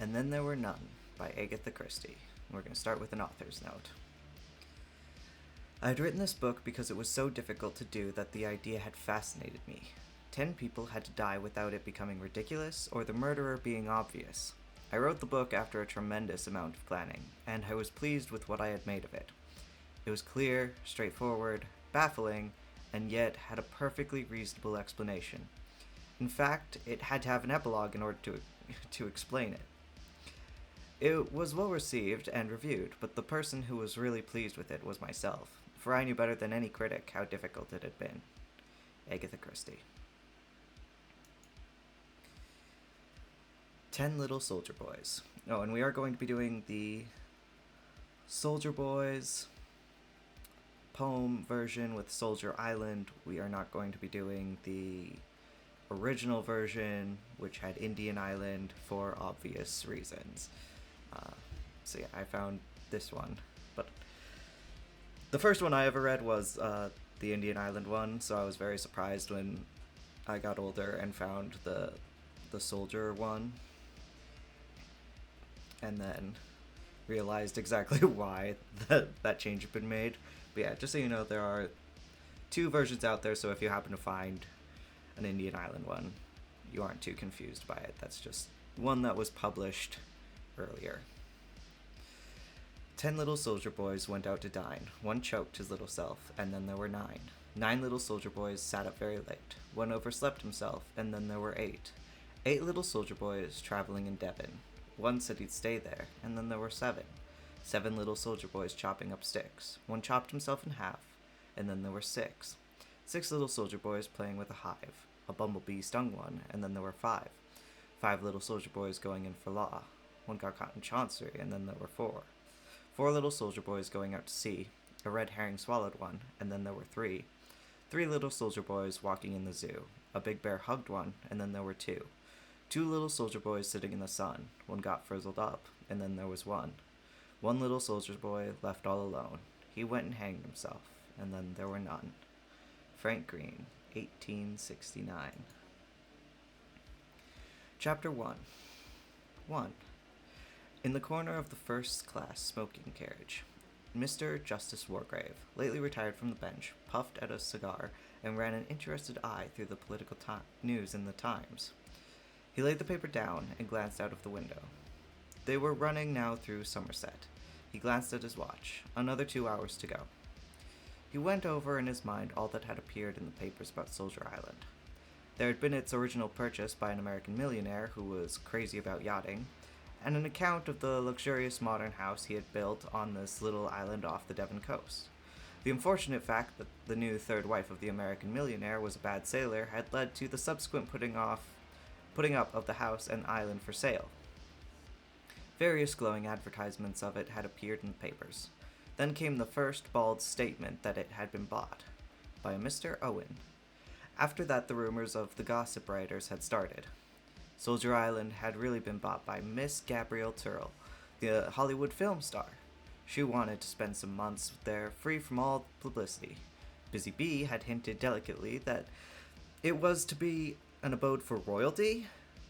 And Then There Were None by Agatha Christie. We're going to start with an author's note. I had written this book because it was so difficult to do that the idea had fascinated me. 10 people had to die without it becoming ridiculous or the murderer being obvious. I wrote the book after a tremendous amount of planning, and I was pleased with what I had made of it. It was clear, straightforward, baffling, and yet had a perfectly reasonable explanation. In fact, it had to have an epilogue in order to explain it. It was well received and reviewed, but the person who was really pleased with it was myself, for I knew better than any critic how difficult it had been. Agatha Christie. 10 Little Soldier Boys. Oh, and we are going to be doing the Soldier Boys poem version with Soldier Island. We are not going to be doing the original version, which had Indian Island, for obvious reasons. So yeah, I found this one. But the first one I ever read was the Indian Island one, so I was very surprised when I got older and found the soldier one. And then realized exactly why that change had been made. But yeah, just so you know, there are 2 versions out there, so if you happen to find an Indian Island one, you aren't too confused by it. That's just one that was published earlier. 10 little soldier boys went out to dine. One choked his little self, and then there were 9. 9 little soldier boys sat up very late. One overslept himself, and then there were 8. 8 little soldier boys traveling in Devon. One said he'd stay there, and then there were 7. 7 little soldier boys chopping up sticks. One chopped himself in half, and then there were 6. 6 little soldier boys playing with a hive. A bumblebee stung one, and then there were 5. 5 little soldier boys going in for law. One got caught in chancery, and then there were 4. 4 little soldier boys going out to sea. A red herring swallowed one, and then there were 3. 3 little soldier boys walking in the zoo. A big bear hugged one, and then there were 2. 2 little soldier boys sitting in the sun. One got frizzled up, and then there was 1. 1 little soldier boy left all alone. He went and hanged himself, and then there were none. Frank Green, 1869. Chapter 1. 1. In the corner of the first-class smoking carriage, Mr. Justice Wargrave, lately retired from the bench, puffed at a cigar and ran an interested eye through the political news in the Times. He laid the paper down and glanced out of the window. They were running now through Somerset. He glanced at his watch. Another 2 hours to go. He went over in his mind all that had appeared in the papers about Soldier Island. There had been its original purchase by an American millionaire who was crazy about yachting, and an account of the luxurious modern house he had built on this little island off the Devon coast. The unfortunate fact that the new third wife of the American millionaire was a bad sailor had led to the subsequent putting up of the house and island for sale. Various glowing advertisements of it had appeared in the papers. Then came the first bald statement that it had been bought by a Mr. Owen. After that, the rumors of the gossip writers had started. Soldier Island had really been bought by Miss Gabrielle Turrell, the Hollywood film star. She wanted to spend some months there free from all publicity. Busy Bee had hinted delicately that it was to be an abode for royalty.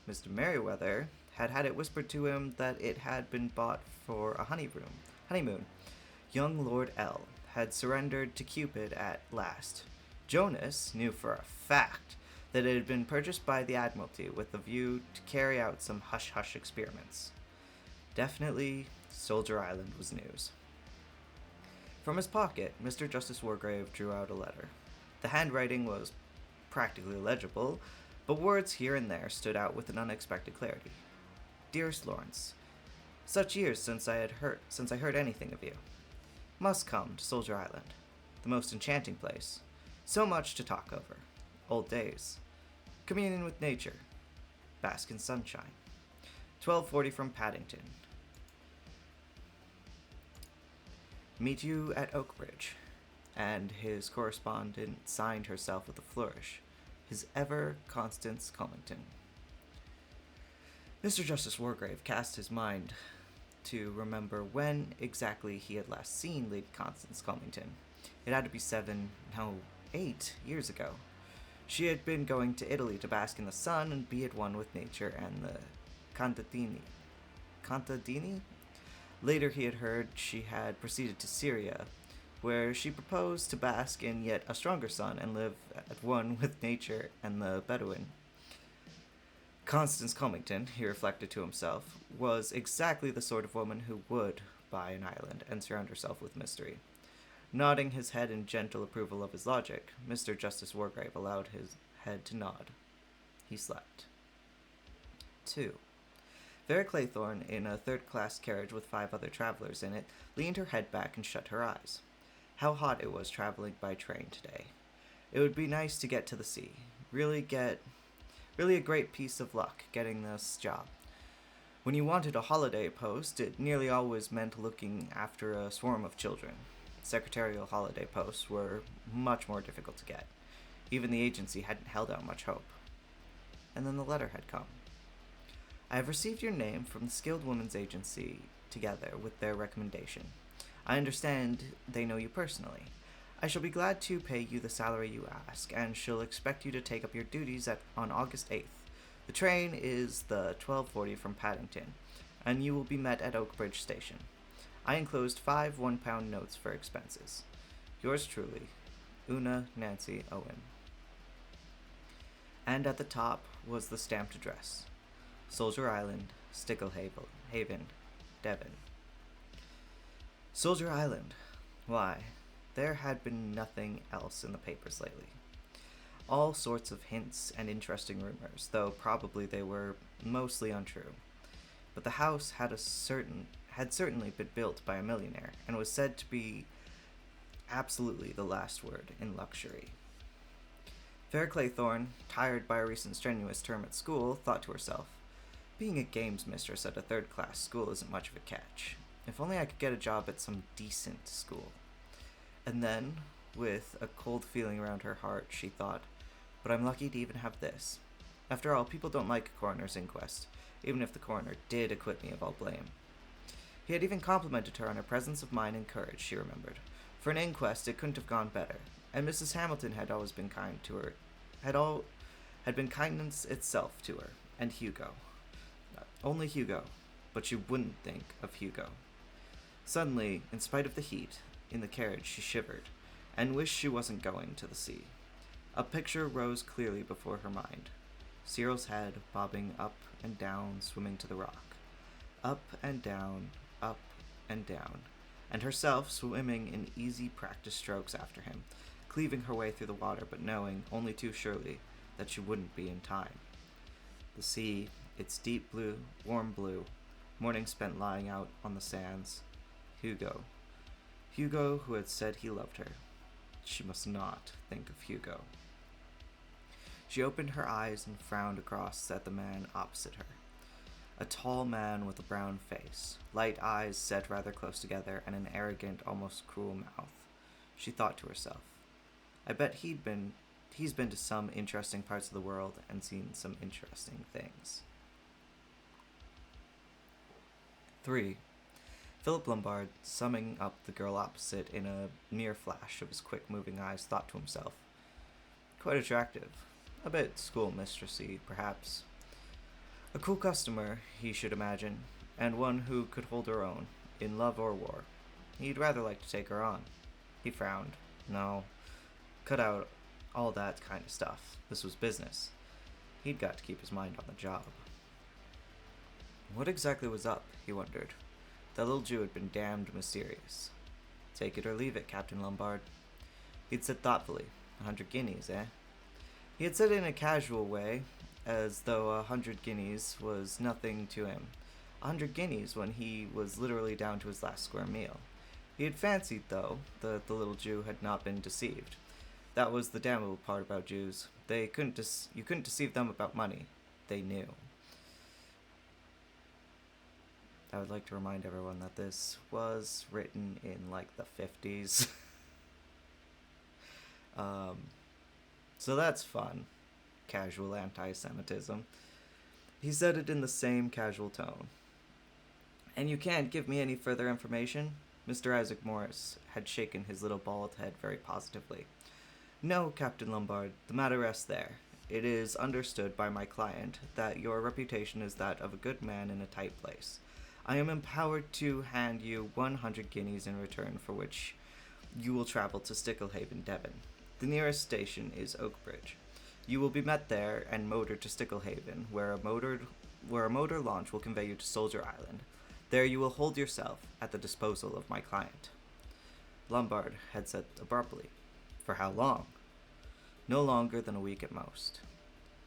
Mr. Merriweather had had it whispered to him that it had been bought for a honeymoon. Young Lord L had surrendered to Cupid at last. Jonas knew for a fact that it had been purchased by the Admiralty with a view to carry out some hush-hush experiments. Definitely, Soldier Island was news. From his pocket, Mr. Justice Wargrave drew out a letter. The handwriting was practically legible, but words here and there stood out with an unexpected clarity. Dearest Lawrence, such years since I heard anything of you. Must come to Soldier Island, the most enchanting place. So much to talk over. Old days. Communion with nature. Bask in sunshine. 12:40 from Paddington. Meet you at Oakbridge. And his correspondent signed herself with a flourish. His ever Constance Comington. Mr. Justice Wargrave cast his mind to remember when exactly he had last seen Lady Constance Comington. It had to be 8 years ago. She had been going to Italy to bask in the sun and be at one with nature and the contadini. contadini. Later, he had heard she had proceeded to Syria, where she proposed to bask in yet a stronger sun and live at one with nature and the Bedouin. Constance Comington, he reflected to himself, was exactly the sort of woman who would buy an island and surround herself with mystery. Nodding his head in gentle approval of his logic, Mr. Justice Wargrave allowed his head to nod. He slept. 2. Vera Claythorne, in a third-class carriage with 5 other travelers in it, leaned her head back and shut her eyes. How hot it was traveling by train today. It would be nice to get to the sea. Really a great piece of luck getting this job. When you wanted a holiday post, it nearly always meant looking after a swarm of children. Secretarial holiday posts were much more difficult to get. Even the agency hadn't held out much hope. And then the letter had come. I have received your name from the Skilled Women's Agency together with their recommendation. I understand they know you personally. I shall be glad to pay you the salary you ask, and shall expect you to take up your duties on August 8th. The train is the 12:40 from Paddington, and you will be met at Oakbridge Station. I enclosed 5 one-pound notes for expenses. Yours truly, Una Nancy Owen. And at the top was the stamped address. Soldier Island, Sticklehaven, Devon. Soldier Island. Why, there had been nothing else in the papers lately. All sorts of hints and interesting rumors, though probably they were mostly untrue. But the house had certainly been built by a millionaire, and was said to be absolutely the last word in luxury. Vera Claythorne, tired by a recent strenuous term at school, thought to herself, being a games mistress at a third-class school isn't much of a catch. If only I could get a job at some decent school. And then, with a cold feeling around her heart, she thought, but I'm lucky to even have this. After all, people don't like a coroner's inquest, even if the coroner did acquit me of all blame. He had even complimented her on her presence of mind and courage, she remembered. For an inquest, it couldn't have gone better, and Mrs. Hamilton had always been kind to her, had been kindness itself to her, and Hugo. Only Hugo, but she wouldn't think of Hugo. Suddenly, in spite of the heat, in the carriage she shivered, and wished she wasn't going to the sea. A picture rose clearly before her mind. Cyril's head bobbing up and down, swimming to the rock. Up and down, and herself swimming in easy practice strokes after him, cleaving her way through the water, but knowing, only too surely, that she wouldn't be in time. The sea, its deep blue, warm blue, morning spent lying out on the sands. Hugo, who had said he loved her. She must not think of Hugo. She opened her eyes and frowned across at the man opposite her. A tall man with a brown face, light eyes set rather close together, and an arrogant, almost cruel mouth. She thought to herself, I bet he's been to some interesting parts of the world and seen some interesting things. 3. Philip Lombard, summing up the girl opposite in a mere flash of his quick-moving eyes, thought to himself, quite attractive. A bit schoolmistressy, perhaps. A cool customer, he should imagine, and one who could hold her own, in love or war. He'd rather like to take her on. He frowned. No, cut out all that kind of stuff. This was business. He'd got to keep his mind on the job. What exactly was up, he wondered. That little Jew had been damned mysterious. Take it or leave it, Captain Lombard. He'd said thoughtfully, 100 guineas, eh? He had said it in a casual way, as though 100 guineas was nothing to him. 100 guineas when he was literally down to his last square meal. He had fancied, though, that the little Jew had not been deceived. That was the damnable part about Jews. You couldn't deceive them about money. They knew. I would like to remind everyone that this was written in, like, the 50s. So that's fun. Casual anti-Semitism. He said it in the same casual tone. And you can't give me any further information? Mr. Isaac Morris had shaken his little bald head very positively. No, Captain Lombard, the matter rests there. It is understood by my client that your reputation is that of a good man in a tight place. I am empowered to hand you 100 guineas in return, for which you will travel to Sticklehaven, Devon. The nearest station is Oakbridge. You will be met there and motored to Sticklehaven, where a motor launch will convey you to Soldier Island. There you will hold yourself at the disposal of my client. Lombard had said abruptly. For how long? No longer than a week at most.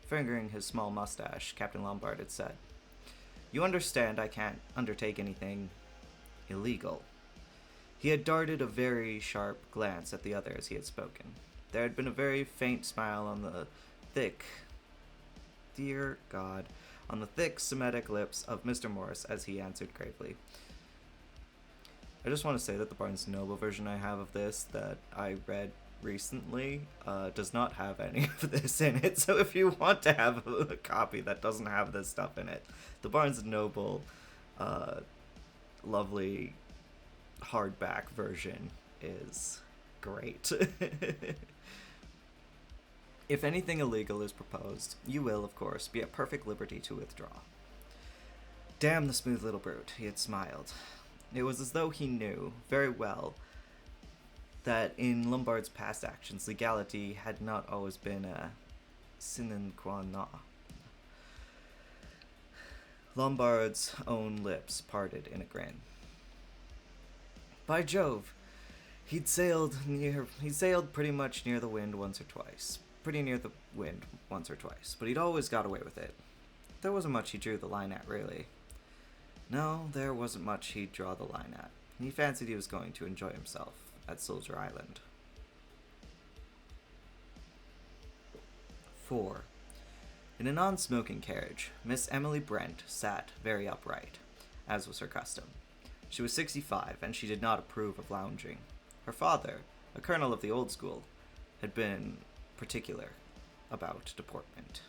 Fingering his small mustache, Captain Lombard had said, You understand I can't undertake anything illegal. He had darted a very sharp glance at the other as he had spoken. There had been a very faint smile on the thick, dear God, on the thick Semitic lips of Mr. Morris as he answered gravely. I just want to say that the Barnes & Noble version I have of this that I read recently does not have any of this in it. So if you want to have a copy that doesn't have this stuff in it, the Barnes & Noble lovely hardback version is great. If anything illegal is proposed, you will, of course, be at perfect liberty to withdraw. Damn the smooth little brute, he had smiled. It was as though he knew very well that in Lombard's past actions, legality had not always been a sine qua non. Lombard's own lips parted in a grin. By Jove, he'd sailed pretty much near the wind once or twice. But he'd always got away with it. There wasn't much he drew the line at, really. No, there wasn't much he'd draw the line at. He fancied he was going to enjoy himself at Soldier Island. 4. In a non-smoking carriage, Miss Emily Brent sat very upright, as was her custom. She was 65, and she did not approve of lounging. Her father, a colonel of the old school, had been particular about deportment.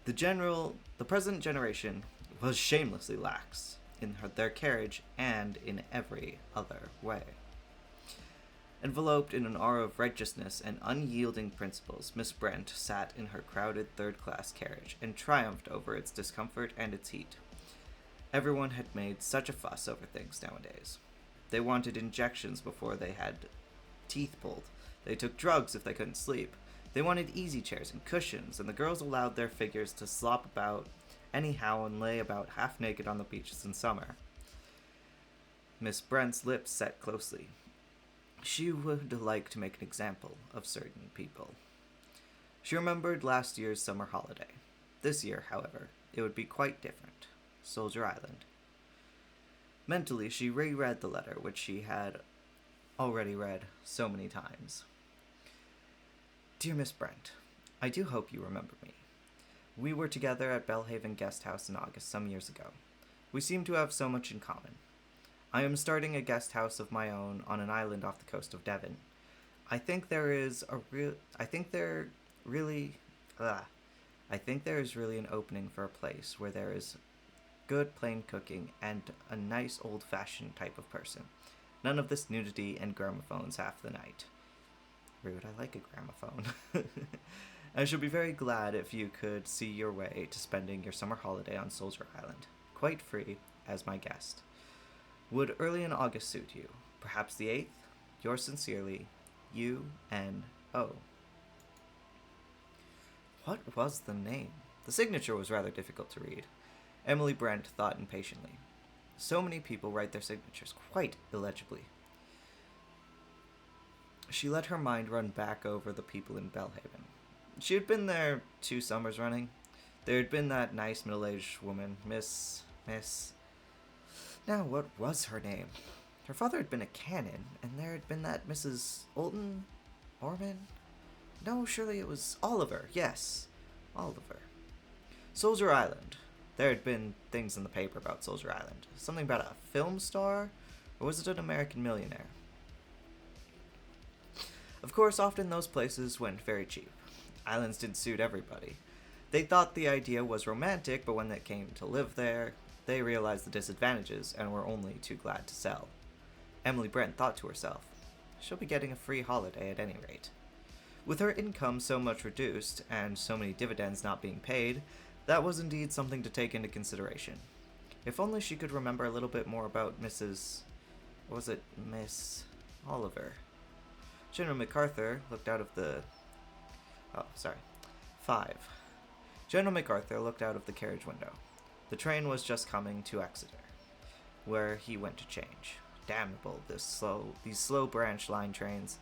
The present generation was shamelessly lax in their carriage and in every other way. Enveloped in an aura of righteousness and unyielding principles, Miss Brent sat in her crowded third-class carriage and triumphed over its discomfort and its heat. Everyone had made such a fuss over things nowadays. They wanted injections before they had teeth pulled. They took drugs if they couldn't sleep. They wanted easy chairs and cushions, and the girls allowed their figures to slop about anyhow and lay about half naked on the beaches in summer. Miss Brent's lips set closely. She would like to make an example of certain people. She remembered last year's summer holiday. This year, however, it would be quite different. Soldier Island. Mentally, she reread the letter, which she had already read so many times. Dear Miss Brent, I do hope you remember me. We were together at Belhaven Guest House in August some years ago. We seem to have so much in common. I am starting a guest house of my own on an island off the coast of Devon. I think there is really an opening for a place where there is good plain cooking and a nice old-fashioned type of person. None of this nudity and gramophones half the night. Rude, I like a gramophone. I shall be very glad if you could see your way to spending your summer holiday on Soldier Island, quite free, as my guest. Would early in August suit you? Perhaps the 8th? Yours sincerely, U.N.O. What was the name? The signature was rather difficult to read. Emily Brent thought impatiently. So many people write their signatures quite illegibly. She let her mind run back over the people in Belhaven. She had been there 2 summers running. There had been that nice middle-aged woman, Miss... Now, what was her name? Her father had been a canon, and there had been that Mrs. Orman? No, surely it was Oliver. Yes, Oliver. Soldier Island. There had been things in the paper about Soldier Island. Something about a film star? Or was it an American millionaire? Of course, often those places went very cheap. Islands didn't suit everybody. They thought the idea was romantic, but when they came to live there, they realized the disadvantages and were only too glad to sell. Emily Brent thought to herself, she'll be getting a free holiday at any rate. With her income so much reduced, and so many dividends not being paid, that was indeed something to take into consideration. If only she could remember a little bit more about Mrs. What was it? Miss Oliver. General MacArthur looked out of the... Oh, sorry. 5. General MacArthur looked out of the carriage window. The train was just coming to Exeter, where he went to change. Damnable, these slow branch line trains.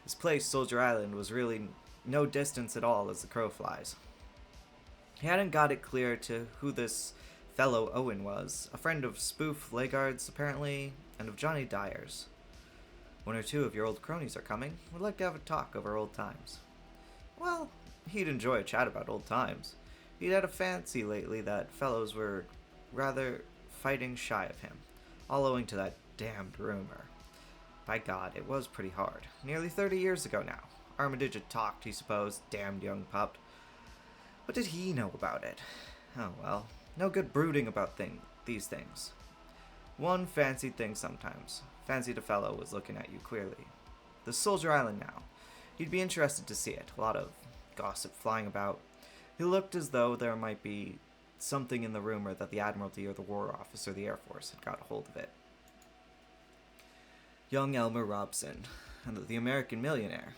This place, Soldier Island, was really no distance at all as the crow flies. He hadn't got it clear to who this fellow Owen was, a friend of Spoof Lagarde's apparently, and of Johnny Dyer's. 1 or 2 of your old cronies are coming. We'd like to have a talk over old times. Well, he'd enjoy a chat about old times. He'd had a fancy lately that fellows were rather fighting shy of him, all owing to that damned rumor. By God, it was pretty hard. Nearly 30 years ago now. Armitage had talked, he supposed, damned young pup. What did he know about it? Oh well, no good brooding about these things. One fancied thing sometimes. Fancied a fellow was looking at you queerly. The Soldier Island now. You'd be interested to see it. A lot of gossip flying about. He looked as though there might be something in the rumor that the Admiralty or the War Office or the Air Force had got a hold of it. Young Elmer Robson, and the American millionaire,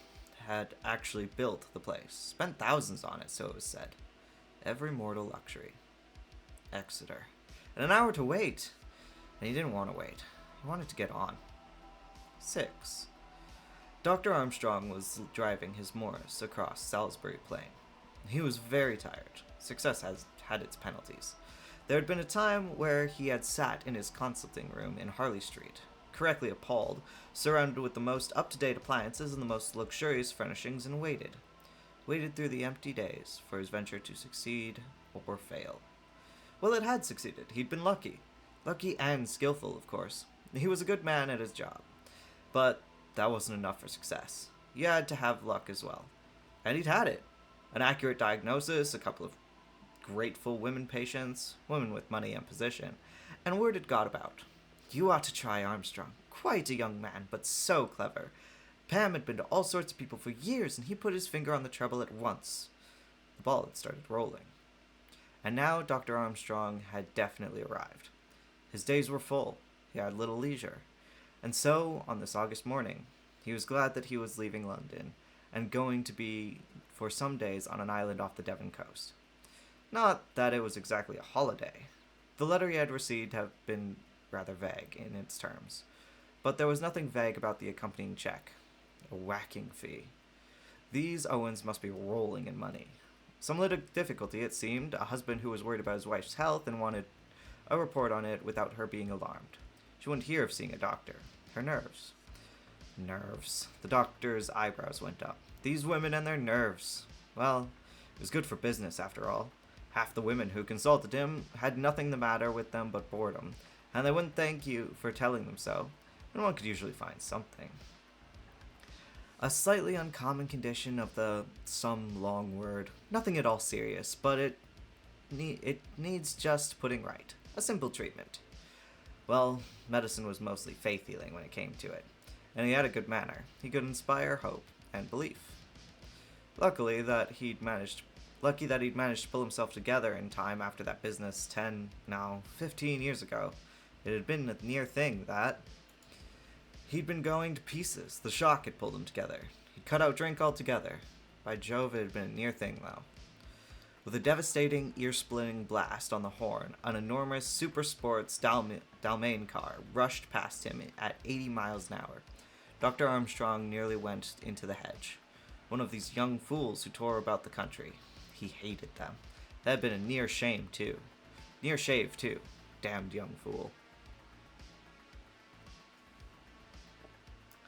had actually built the place. Spent thousands on it, so it was said. Every mortal luxury. Exeter. And an hour to wait! And he didn't want to wait. He wanted to get on. 6. Dr. Armstrong was driving his Morris across Salisbury Plain. He was very tired. Success has had its penalties. There had been a time where he had sat in his consulting room in Harley Street, correctly appalled, surrounded with the most up-to-date appliances and the most luxurious furnishings, and waited. Waited through the empty days for his venture to succeed or fail. Well, it had succeeded. He'd been lucky. Lucky and skillful, of course. He was a good man at his job. But that wasn't enough for success. You had to have luck as well. And he'd had it. An accurate diagnosis, a couple of grateful women patients, women with money and position, and word had got about. You ought to try Armstrong. Quite a young man, but so clever. Pam had been to all sorts of people for years, and he put his finger on the trouble at once. The ball had started rolling. And now Dr. Armstrong had definitely arrived. His days were full. He had little leisure. And so, on this August morning, he was glad that he was leaving London and going to be, for some days, on an island off the Devon coast. Not that it was exactly a holiday. The letter he had received had been rather vague in its terms, but there was nothing vague about the accompanying check. A whacking fee. These Owens must be rolling in money. Some little difficulty, it seemed, a husband who was worried about his wife's health and wanted a report on it without her being alarmed. She wouldn't hear of seeing a doctor. Her nerves. Nerves. The doctor's eyebrows went up. These women and their nerves. Well, it was good for business, after all. Half the women who consulted him had nothing the matter with them but boredom, and they wouldn't thank you for telling them so, and one could usually find something. A slightly uncommon condition of the some long word. Nothing at all serious, but it needs just putting right. A simple treatment. Well, medicine was mostly faith healing when it came to it, and he had a good manner. He could inspire hope and belief. Lucky that he'd managed to pull himself together in time after that business 15 years ago. It had been a near thing, that. He'd been going to pieces. The shock had pulled him together. He'd cut out drink altogether. By Jove, it had been a near thing, though. With a devastating, ear-splitting blast on the horn, an enormous Super Sports Dalmane car rushed past him at 80 miles an hour. Dr. Armstrong nearly went into the hedge. One of these young fools who tore about the country. He hated them. That had been a near shame, too. Near shave, too. Damned young fool.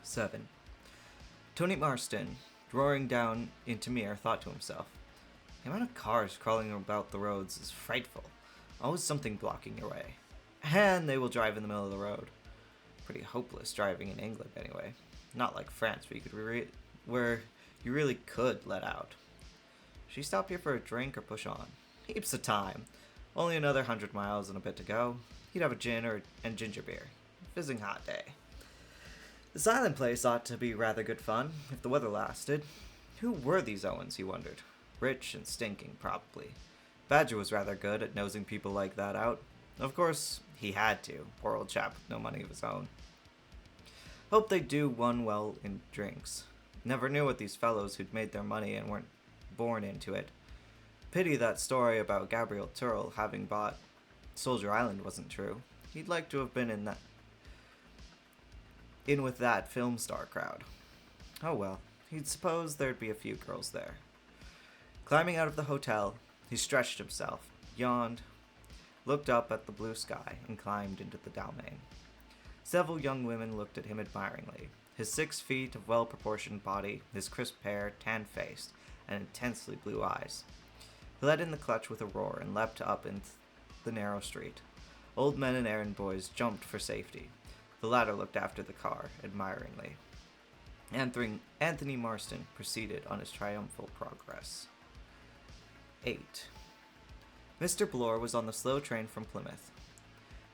7. Tony Marston, roaring down into Mere, thought to himself, the amount of cars crawling about the roads is frightful. Always something blocking your way. And they will drive in the middle of the road. Pretty hopeless driving in England, anyway. Not like France, where you really could let out. Should he stop here for a drink or push on? Heaps of time. Only another 100 miles and a bit to go. He'd have a gin and ginger beer. Fizzing hot day. This island place ought to be rather good fun, if the weather lasted. Who were these Owens, he wondered. Rich and stinking, probably. Badger was rather good at nosing people like that out. Of course, he had to, poor old chap with no money of his own. Hoped they'd do one well in drinks. Never knew what these fellows who'd made their money and weren't born into it. Pity that story about Gabriel Turrell having bought Soldier Island wasn't true. He'd like to have been in with that film star crowd. Oh well, he'd suppose there'd be a few girls there. Climbing out of the hotel, he stretched himself, yawned, looked up at the blue sky, and climbed into the Dalmain. Several young women looked at him admiringly. His 6 feet of well-proportioned body, his crisp hair, tan-faced, and intensely blue eyes. He let in the clutch with a roar and leapt up into the narrow street. Old men and errand boys jumped for safety. The latter looked after the car, admiringly. Anthony Marston proceeded on his triumphal progress. 8. Mr. Bloor was on the slow train from Plymouth.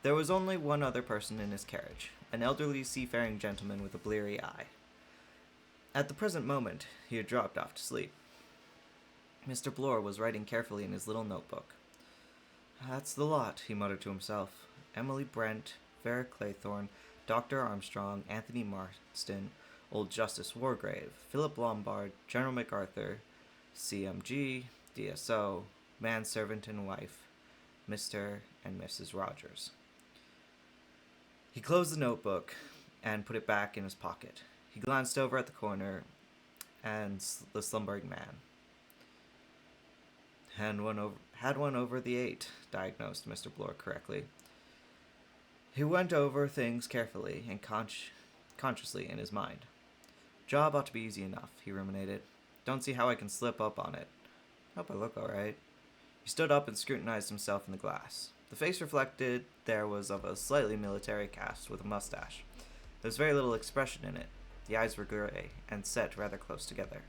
There was only one other person in his carriage, an elderly seafaring gentleman with a bleary eye. At the present moment, he had dropped off to sleep. Mr. Bloor was writing carefully in his little notebook. "That's the lot," he muttered to himself. "Emily Brent, Vera Claythorne, Dr. Armstrong, Anthony Marston, Old Justice Wargrave, Philip Lombard, General MacArthur, CMG, DSO, manservant and wife, Mr. and Mrs. Rogers." He closed the notebook and put it back in his pocket. He glanced over at the corner and the slumbering man. Had one over the 8, diagnosed Mr. Bloor correctly. He went over things carefully and consciously in his mind. "Job ought to be easy enough," he ruminated. "Don't see how I can slip up on it. Hope I look all right." He stood up and scrutinized himself in the glass. The face reflected there was of a slightly military cast with a mustache. There was very little expression in it. The eyes were gray and set rather close together.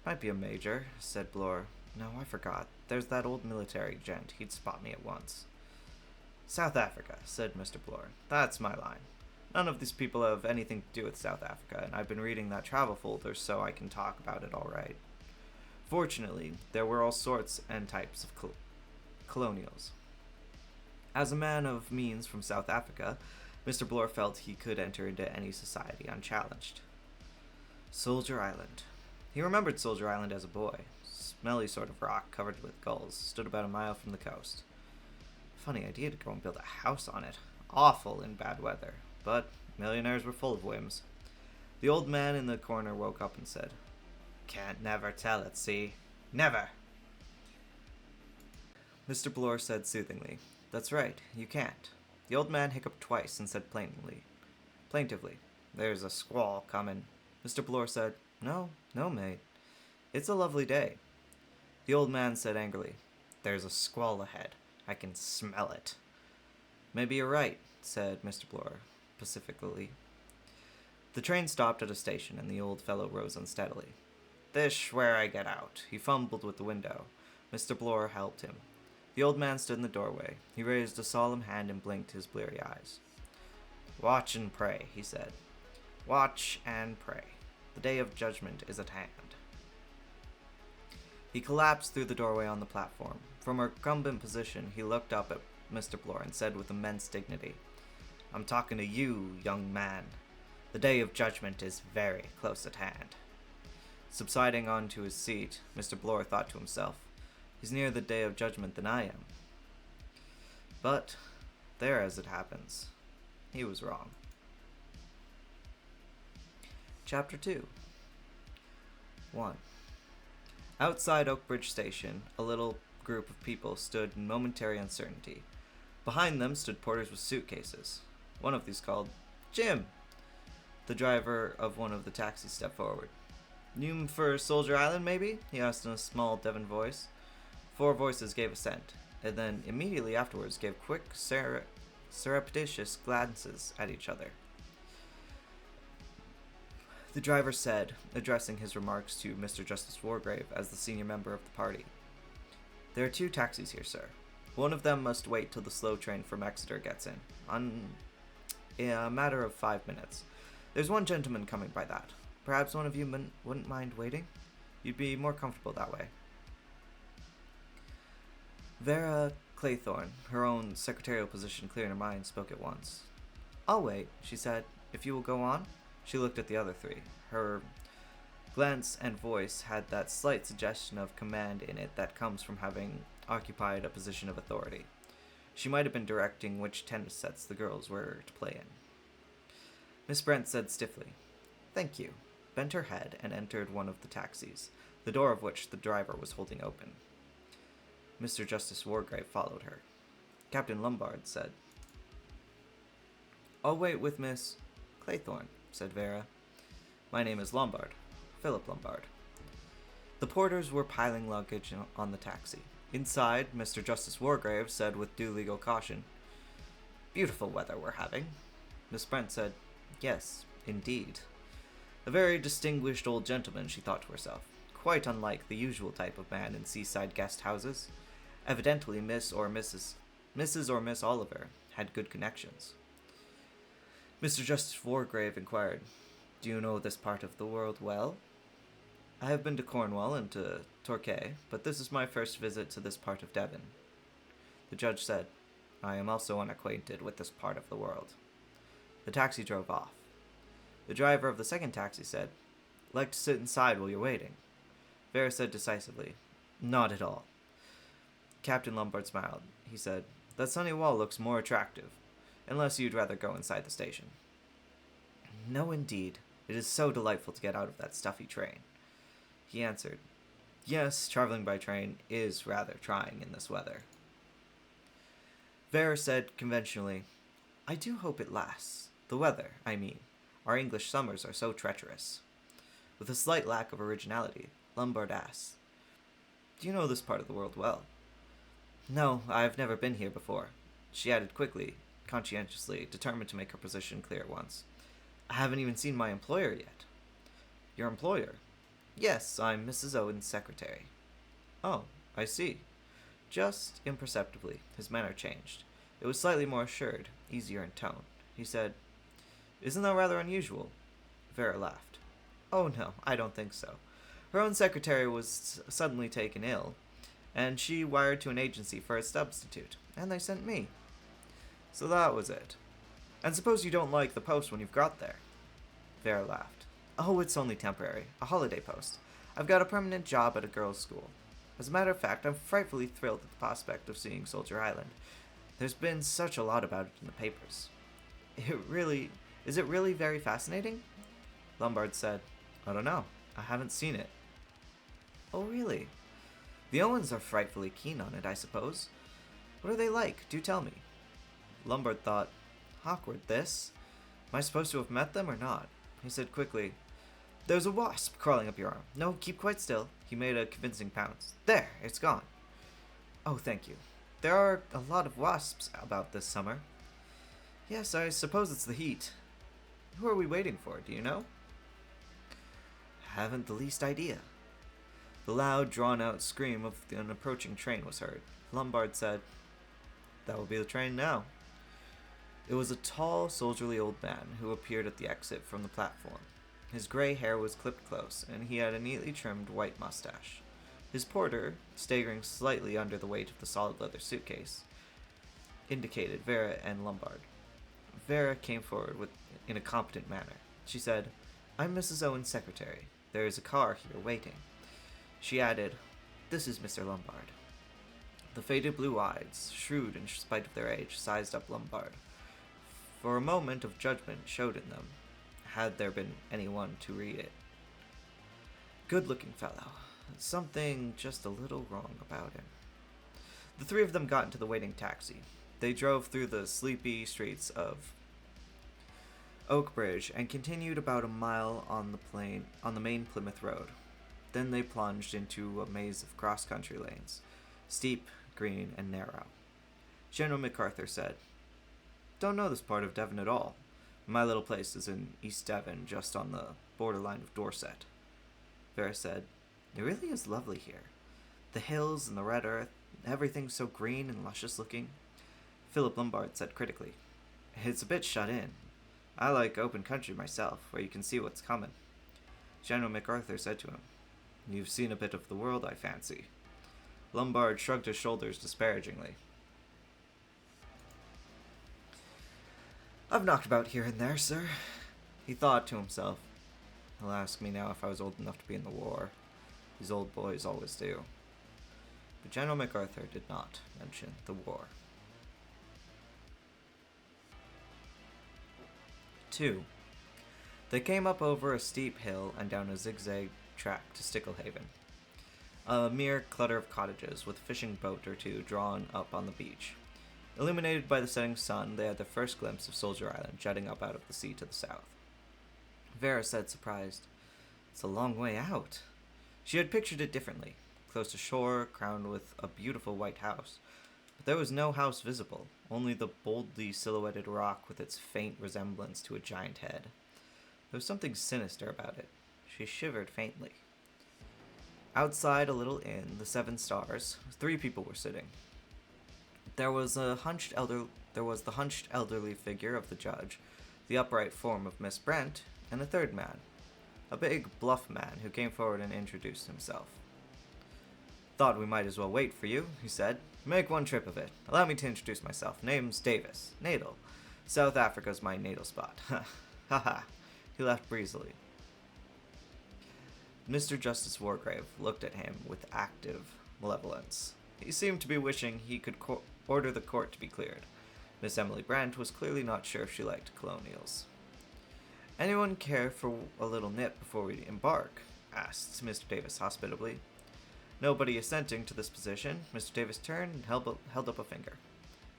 "Might be a major," said Bloor. "No, I forgot. There's that old military gent. He'd spot me at once." "South Africa," said Mr. Bloor. "That's my line. None of these people have anything to do with South Africa, and I've been reading that travel folder so I can talk about it all right." Fortunately, there were all sorts and types of colonials. As a man of means from South Africa, Mr. Bloor felt he could enter into any society unchallenged. Soldier Island. He remembered Soldier Island as a boy. Smelly sort of rock covered with gulls, stood about a mile from the coast. Funny idea to go and build a house on it. Awful in bad weather, but millionaires were full of whims. The old man in the corner woke up and said, "Can't never tell it, see? Never!" Mr. Bloor said soothingly, "That's right, you can't." The old man hiccuped twice and said plaintively, "There's a squall comin'." Mr. Bloor said, No, mate. It's a lovely day." The old man said angrily, "There's a squall ahead. I can smell it." "Maybe you're right," said Mr. Bloor pacifically. The train stopped at a station, and the old fellow rose unsteadily. "This where I get out." He fumbled with the window. Mr. Bloor helped him. The old man stood in the doorway. He raised a solemn hand and blinked his bleary eyes. "Watch and pray," he said. "Watch and pray. The day of judgment is at hand." He collapsed through the doorway on the platform. From a recumbent position, he looked up at Mr. Bloor and said with immense dignity, "I'm talking to you, young man. The day of judgment is very close at hand." Subsiding onto his seat, Mr. Bloor thought to himself, "He's nearer the day of judgment than I am." But, there as it happens, he was wrong. Chapter 2. 1. Outside Oakbridge Station, a little group of people stood in momentary uncertainty. Behind them stood porters with suitcases. One of these called, "Jim!" The driver of one of the taxis stepped forward. "You for Soldier Island, maybe?" he asked in a small Devon voice. 4 voices gave assent, and then immediately afterwards gave quick, surreptitious glances at each other. The driver said, addressing his remarks to Mr. Justice Wargrave as the senior member of the party, "There are 2 taxis here, sir. One of them must wait till the slow train from Exeter gets in a matter of 5 minutes. There's one gentleman coming by that. Perhaps one of you wouldn't mind waiting? You'd be more comfortable that way." Vera Claythorne, her own secretarial position clear in her mind, spoke at once. "I'll wait," she said, "if you will go on." She looked at the other three. Her glance and voice had that slight suggestion of command in it that comes from having occupied a position of authority. She might have been directing which tennis sets the girls were to play in. Miss Brent said stiffly, "Thank you," bent her head, and entered one of the taxis, the door of which the driver was holding open. Mr. Justice Wargrave followed her. Captain Lombard said, "I'll wait with Miss Claythorne," said Vera. "My name is Lombard, Philip Lombard." The porters were piling luggage on the taxi. Inside, Mr. Justice Wargrave said with due legal caution, "Beautiful weather we're having." Miss Brent said, "Yes, indeed." A very distinguished old gentleman, she thought to herself, quite unlike the usual type of man in seaside guest houses. Evidently Mrs. or Miss Oliver had good connections. Mr. Justice Wargrave inquired, "Do you know this part of the world well?" "I have been to Cornwall and to Torquay, but this is my first visit to this part of Devon." The judge said, "I am also unacquainted with this part of the world." The taxi drove off. The driver of the second taxi said, "Like to sit inside while you're waiting?" Vera said decisively, "Not at all." Captain Lombard smiled. He said, "That sunny wall looks more attractive, unless you'd rather go inside the station." "No, indeed. It is so delightful to get out of that stuffy train." He answered, "Yes, traveling by train is rather trying in this weather." Vera said conventionally, "I do hope it lasts. The weather, I mean. Our English summers are so treacherous." With a slight lack of originality, Lombard asked, "Do you know this part of the world well?" "No, I've never been here before." She added quickly, conscientiously, determined to make her position clear at once, "I haven't even seen my employer yet." "Your employer?" "Yes, I'm Mrs. Owen's secretary." "Oh, I see." Just imperceptibly, his manner changed. It was slightly more assured, easier in tone. He said, "Isn't that rather unusual?" Vera laughed. "Oh, no, I don't think so. Her own secretary was suddenly taken ill, and she wired to an agency for a substitute, and they sent me. So that was it. And suppose you don't like the post when you've got there?" Vera laughed. "Oh, it's only temporary. A holiday post. I've got a permanent job at a girls' school. As a matter of fact, I'm frightfully thrilled at the prospect of seeing Soldier Island. There's been such a lot about it in the papers." Is it really very fascinating?" Lombard said, "I don't know. I haven't seen it." "Oh, really? The Owens are frightfully keen on it, I suppose. What are they like? Do tell me." Lombard thought, "Awkward, this. Am I supposed to have met them or not?" He said quickly, "There's a wasp crawling up your arm. No, keep quite still." He made a convincing pounce. "There, it's gone." "Oh, thank you. There are a lot of wasps about this summer." "Yes, I suppose it's the heat. Who are we waiting for, do you know?" "Haven't the least idea." The loud, drawn-out scream of an approaching train was heard. Lombard said, "That will be the train now." It was a tall, soldierly old man who appeared at the exit from the platform. His gray hair was clipped close, and he had a neatly trimmed white mustache. His porter, staggering slightly under the weight of the solid leather suitcase, indicated Vera and Lombard. Vera came forward in a competent manner. She said, "I'm Mrs. Owen's secretary. There is a car here waiting." She added, "This is Mr. Lombard." The faded blue eyes, shrewd in spite of their age, sized up Lombard. For a moment of judgment showed in them, had there been anyone to read it. Good-looking fellow. Something just a little wrong about him. The three of them got into the waiting taxi. They drove through the sleepy streets of Oakbridge and continued about a mile on the main Plymouth Road. Then they plunged into a maze of cross-country lanes, steep, green, and narrow. General MacArthur said, "Don't know this part of Devon at all. My little place is in East Devon, just on the borderline of Dorset." Vera said, "It really is lovely here. The hills and the red earth, everything's so green and luscious looking." Philip Lombard said critically, "It's a bit shut in. I like open country myself, where you can see what's coming." General MacArthur said to him, "You've seen a bit of the world, I fancy." Lombard shrugged his shoulders disparagingly. I've knocked about here and there, sir. He thought to himself. He'll ask me now if I was old enough to be in the war. These old boys always do. But General MacArthur did not mention the war. 2. They came up over a steep hill and down a zigzag track to Sticklehaven, a mere clutter of cottages with a fishing boat or two drawn up on the beach. Illuminated by the setting sun, they had their first glimpse of Soldier Island jutting up out of the sea to the south. Vera said, surprised, "It's a long way out." She had pictured it differently, close to shore, crowned with a beautiful white house. But there was no house visible, only the boldly silhouetted rock with its faint resemblance to a giant head. There was something sinister about it. She shivered faintly. Outside a little inn, the Seven Stars, 3 people were sitting. There was the hunched elderly figure of the judge, the upright form of Miss Brent, and a third man, a big, bluff man who came forward and introduced himself. "Thought we might as well wait for you," he said. "Make one trip of it. Allow me to introduce myself. Name's Davis. Natal. South Africa's my natal spot." Ha ha. He laughed breezily. Mr. Justice Wargrave looked at him with active malevolence. He seemed to be wishing he could order the court to be cleared. Miss Emily Brant was clearly not sure if she liked colonials. "Anyone care for a little nip before we embark?" asked Mr. Davis hospitably. Nobody assenting to this position, Mr. Davis turned and held up a finger.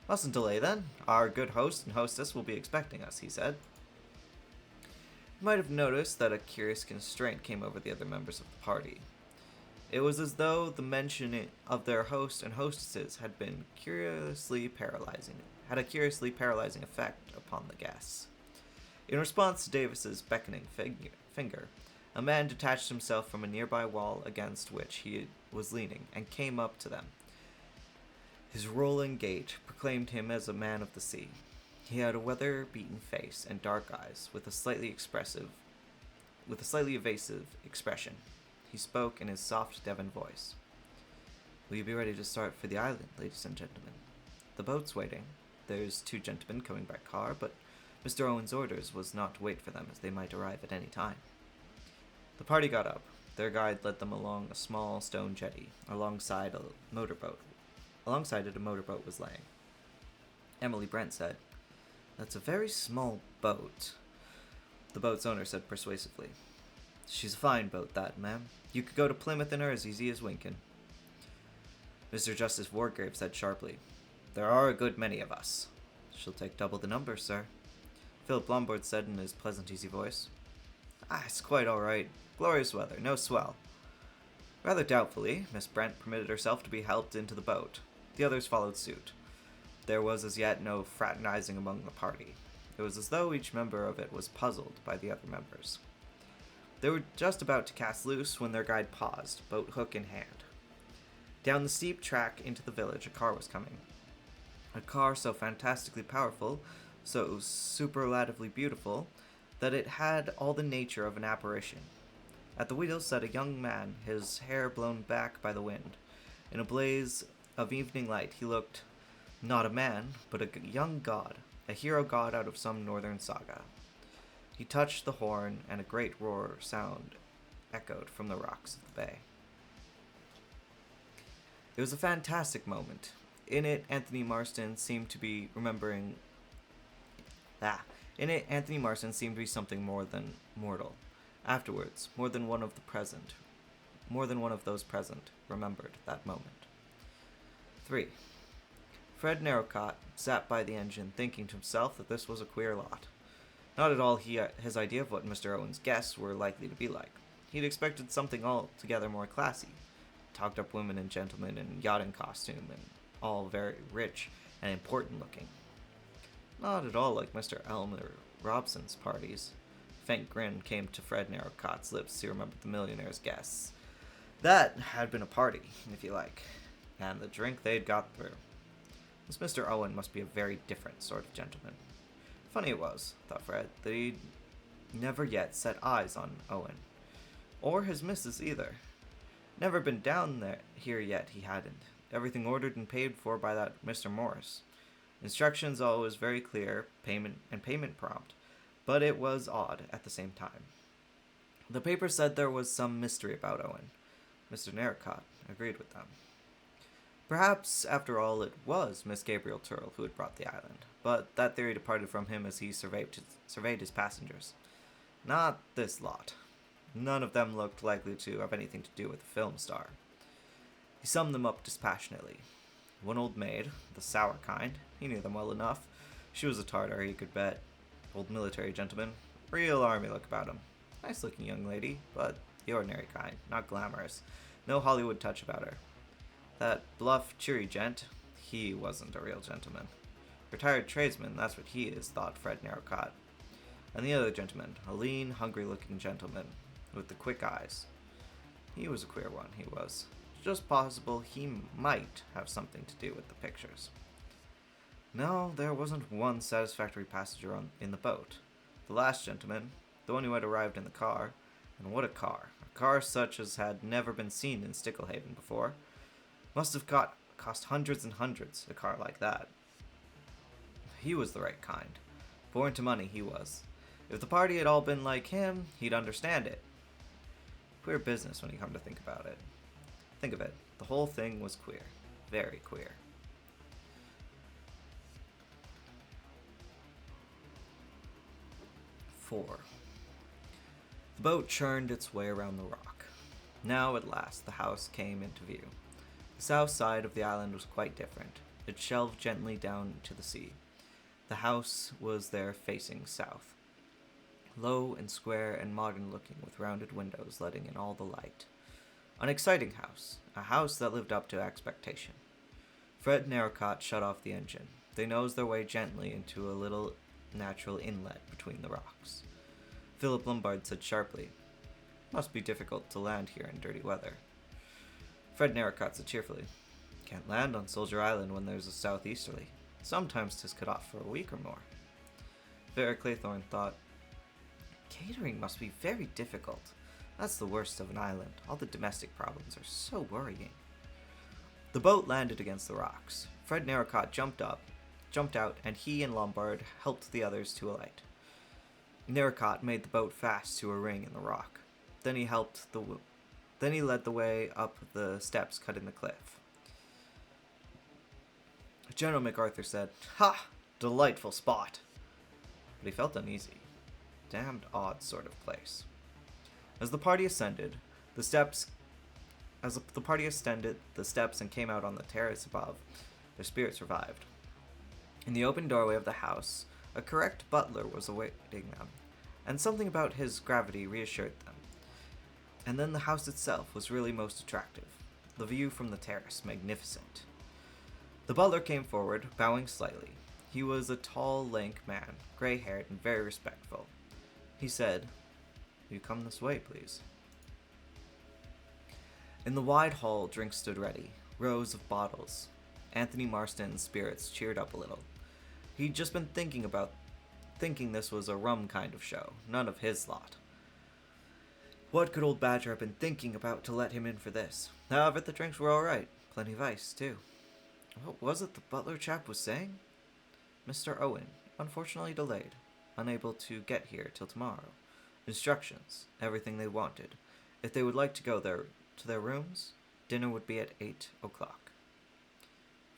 "Mustn't delay, then. Our good host and hostess will be expecting us," he said. You might have noticed that a curious constraint came over the other members of the party. It was as though the mention of their host and hostesses had a curiously paralyzing effect upon the guests. In response to Davis's beckoning finger, a man detached himself from a nearby wall against which he was leaning and came up to them. His rolling gait proclaimed him as a man of the sea. He had a weather-beaten face and dark eyes with a slightly evasive expression. He spoke in his soft Devon voice. "Will you be ready to start for the island, ladies and gentlemen? The boat's waiting. There's 2 gentlemen coming by car, but Mr. Owen's orders was not to wait for them, as they might arrive at any time." The party got up. Their guide led them along a small stone jetty, alongside it a motorboat was laying. Emily Brent said, "That's a very small boat." The boat's owner said persuasively, "She's a fine boat, that, ma'am. You could go to Plymouth in her as easy as winking." Mr. Justice Wargrave said sharply, "There are a good many of us." "She'll take double the number, sir," Philip Lombard said in his pleasant, easy voice. It's quite all right. Glorious weather, no swell." Rather doubtfully, Miss Brent permitted herself to be helped into the boat. The others followed suit. There was as yet no fraternizing among the party. It was as though each member of it was puzzled by the other members. They were just about to cast loose when their guide paused, boat hook in hand. Down the steep track into the village, a car was coming. A car so fantastically powerful, so superlatively beautiful, that it had all the nature of an apparition. At the wheel sat a young man, his hair blown back by the wind. In a blaze of evening light, he looked not a man, but a young god, a hero god out of some northern saga. He touched the horn, and a great roar sound echoed from the rocks of the bay. It was a fantastic moment. In it, Anthony Marston seemed to be something more than mortal. Afterwards, more than one of those present remembered that moment. 3. Fred Narrowcott sat by the engine thinking to himself that this was a queer lot. Not at all his idea of what Mr. Owen's guests were likely to be like. He'd expected something altogether more classy. Talked up women and gentlemen in yachting costume, and all very rich and important looking. Not at all like Mr. Elmer Robson's parties. A faint grin came to Fred Narrowcott's lips as he remembered the millionaire's guests. That had been a party, if you like, and the drink they'd got through. This Mr. Owen must be a very different sort of gentleman. Funny it was, thought Fred, that he'd never yet set eyes on Owen. Or his missus either. Never been down here yet, he hadn't. Everything ordered and paid for by that Mr. Morris. Instructions always very clear, payment prompt, but it was odd at the same time. The paper said there was some mystery about Owen. Mr. Narracott agreed with them. Perhaps, after all, it was Miss Gabriel Turrell who had brought the island, but that theory departed from him as he surveyed his passengers. Not this lot. None of them looked likely to have anything to do with the film star. He summed them up dispassionately. One old maid, the sour kind, he knew them well enough. She was a Tartar, he could bet. Old military gentleman, real army look about him. Nice looking young lady, but the ordinary kind, not glamorous. No Hollywood touch about her. That bluff, cheery gent, he wasn't a real gentleman. Retired tradesman, that's what he is, thought Fred Narracott. And the other gentleman, a lean, hungry-looking gentleman, with the quick eyes. He was a queer one, he was. Just possible he might have something to do with the pictures. No, there wasn't one satisfactory passenger in the boat. The last gentleman, the one who had arrived in the car, and what a car. A car such as had never been seen in Sticklehaven before. Must have cost hundreds and hundreds, a car like that. He was the right kind. Born to money, he was. If the party had all been like him, he'd understand it. Queer business when you come to think about it. Think of it, the whole thing was queer. Very queer. Four. The boat churned its way around the rock. Now, at last, the house came into view. The south side of the island was quite different. It shelved gently down to the sea. The house was there facing south. Low and square and modern-looking, with rounded windows letting in all the light. An exciting house, a house that lived up to expectation. Fred Narracott shut off the engine. They nosed their way gently into a little natural inlet between the rocks. Philip Lombard said sharply, "Must be difficult to land here in dirty weather." Fred Narracott said cheerfully, "Can't land on Soldier Island when there's a southeasterly. Sometimes 'tis cut off for a week or more." Vera Claythorne thought, "Catering must be very difficult. That's the worst of an island. All the domestic problems are so worrying." The boat landed against the rocks. Fred Narracott jumped out, and he and Lombard helped the others to alight. Narracott made the boat fast to a ring in the rock. Then he led the way up the steps cut in the cliff. General MacArthur said, "Ha! Delightful spot!" But he felt uneasy. Damned odd sort of place. As the party ascended the steps and came out on the terrace above, their spirits revived. In the open doorway of the house, a correct butler was awaiting them, and something about his gravity reassured them. And then the house itself was really most attractive, the view from the terrace magnificent. The butler came forward, bowing slightly. He was a tall, lank man, gray-haired and very respectful. He said, "Will you come this way, please?" In the wide hall, drinks stood ready, rows of bottles. Anthony Marston's spirits cheered up a little. He'd just been thinking this was a rum kind of show, none of his lot. What could old Badger have been thinking about to let him in for this? However, the drinks were all right. Plenty of ice, too. What was it the butler chap was saying? Mr. Owen, unfortunately delayed, unable to get here till tomorrow. Instructions, everything they wanted. If they would like to go to their rooms, dinner would be at 8 o'clock.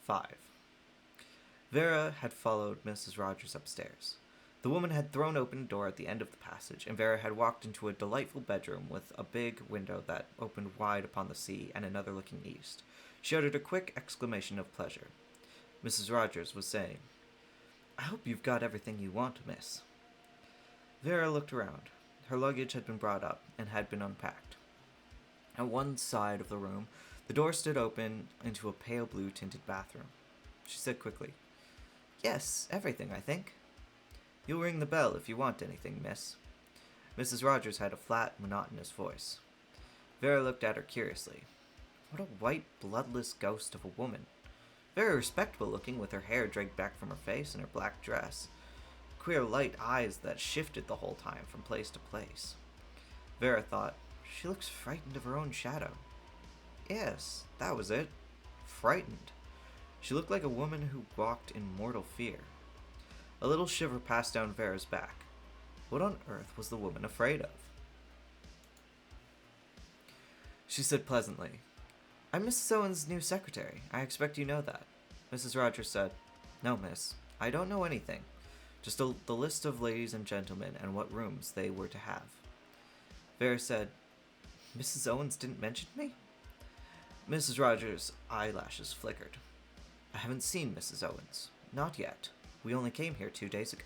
5. Vera had followed Mrs. Rogers upstairs. The woman had thrown open a door at the end of the passage, and Vera had walked into a delightful bedroom with a big window that opened wide upon the sea and another looking east. She uttered a quick exclamation of pleasure. Mrs. Rogers was saying, "I hope you've got everything you want, miss." Vera looked around. Her luggage had been brought up and had been unpacked. At one side of the room, the door stood open into a pale blue tinted bathroom. She said quickly, "Yes, everything, I think." "You'll ring the bell if you want anything, miss." Mrs. Rogers had a flat, monotonous voice. Vera looked at her curiously. What a white, bloodless ghost of a woman. Very respectable looking, with her hair dragged back from her face and her black dress. Queer light eyes that shifted the whole time from place to place. Vera thought, she looks frightened of her own shadow. Yes, that was it. Frightened. She looked like a woman who walked in mortal fear. A little shiver passed down Vera's back. What on earth was the woman afraid of? She said pleasantly, "I'm Mrs. Owen's new secretary. I expect you know that." Mrs. Rogers said, "No, miss. I don't know anything. Just the list of ladies and gentlemen and what rooms they were to have." Vera said, "Mrs. Owens didn't mention me?" Mrs. Rogers' eyelashes flickered. "I haven't seen Mrs. Owens. Not yet. We only came here 2 days ago."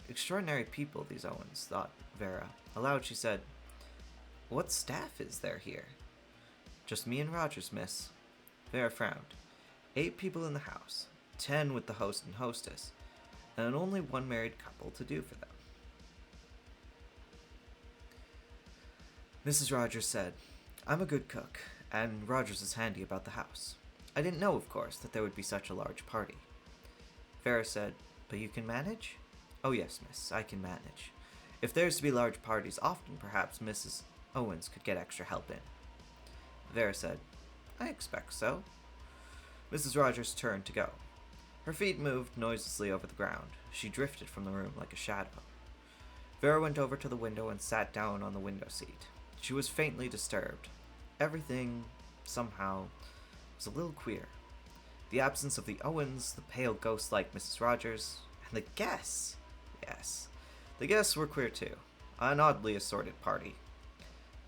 Extraordinary people, these Owens, thought Vera. Aloud she said, "What staff is there here?" "Just me and Rogers, miss." Vera frowned. 8 people in the house, 10 with the host and hostess, and only one married couple to do for them. Mrs. Rogers said, "I'm a good cook, and Rogers is handy about the house. I didn't know, of course, that there would be such a large party." Vera said, "But you can manage?" "Oh yes, miss, I can manage. If there's to be large parties often, perhaps Mrs. Owens could get extra help in." Vera said, "I expect so." Mrs. Rogers turned to go. Her feet moved noiselessly over the ground. She drifted from the room like a shadow. Vera went over to the window and sat down on the window seat. She was faintly disturbed. Everything, somehow, was a little queer. The absence of the Owens, the pale ghost-like Mrs. Rogers, and the guests. Yes, the guests were queer too. An oddly assorted party.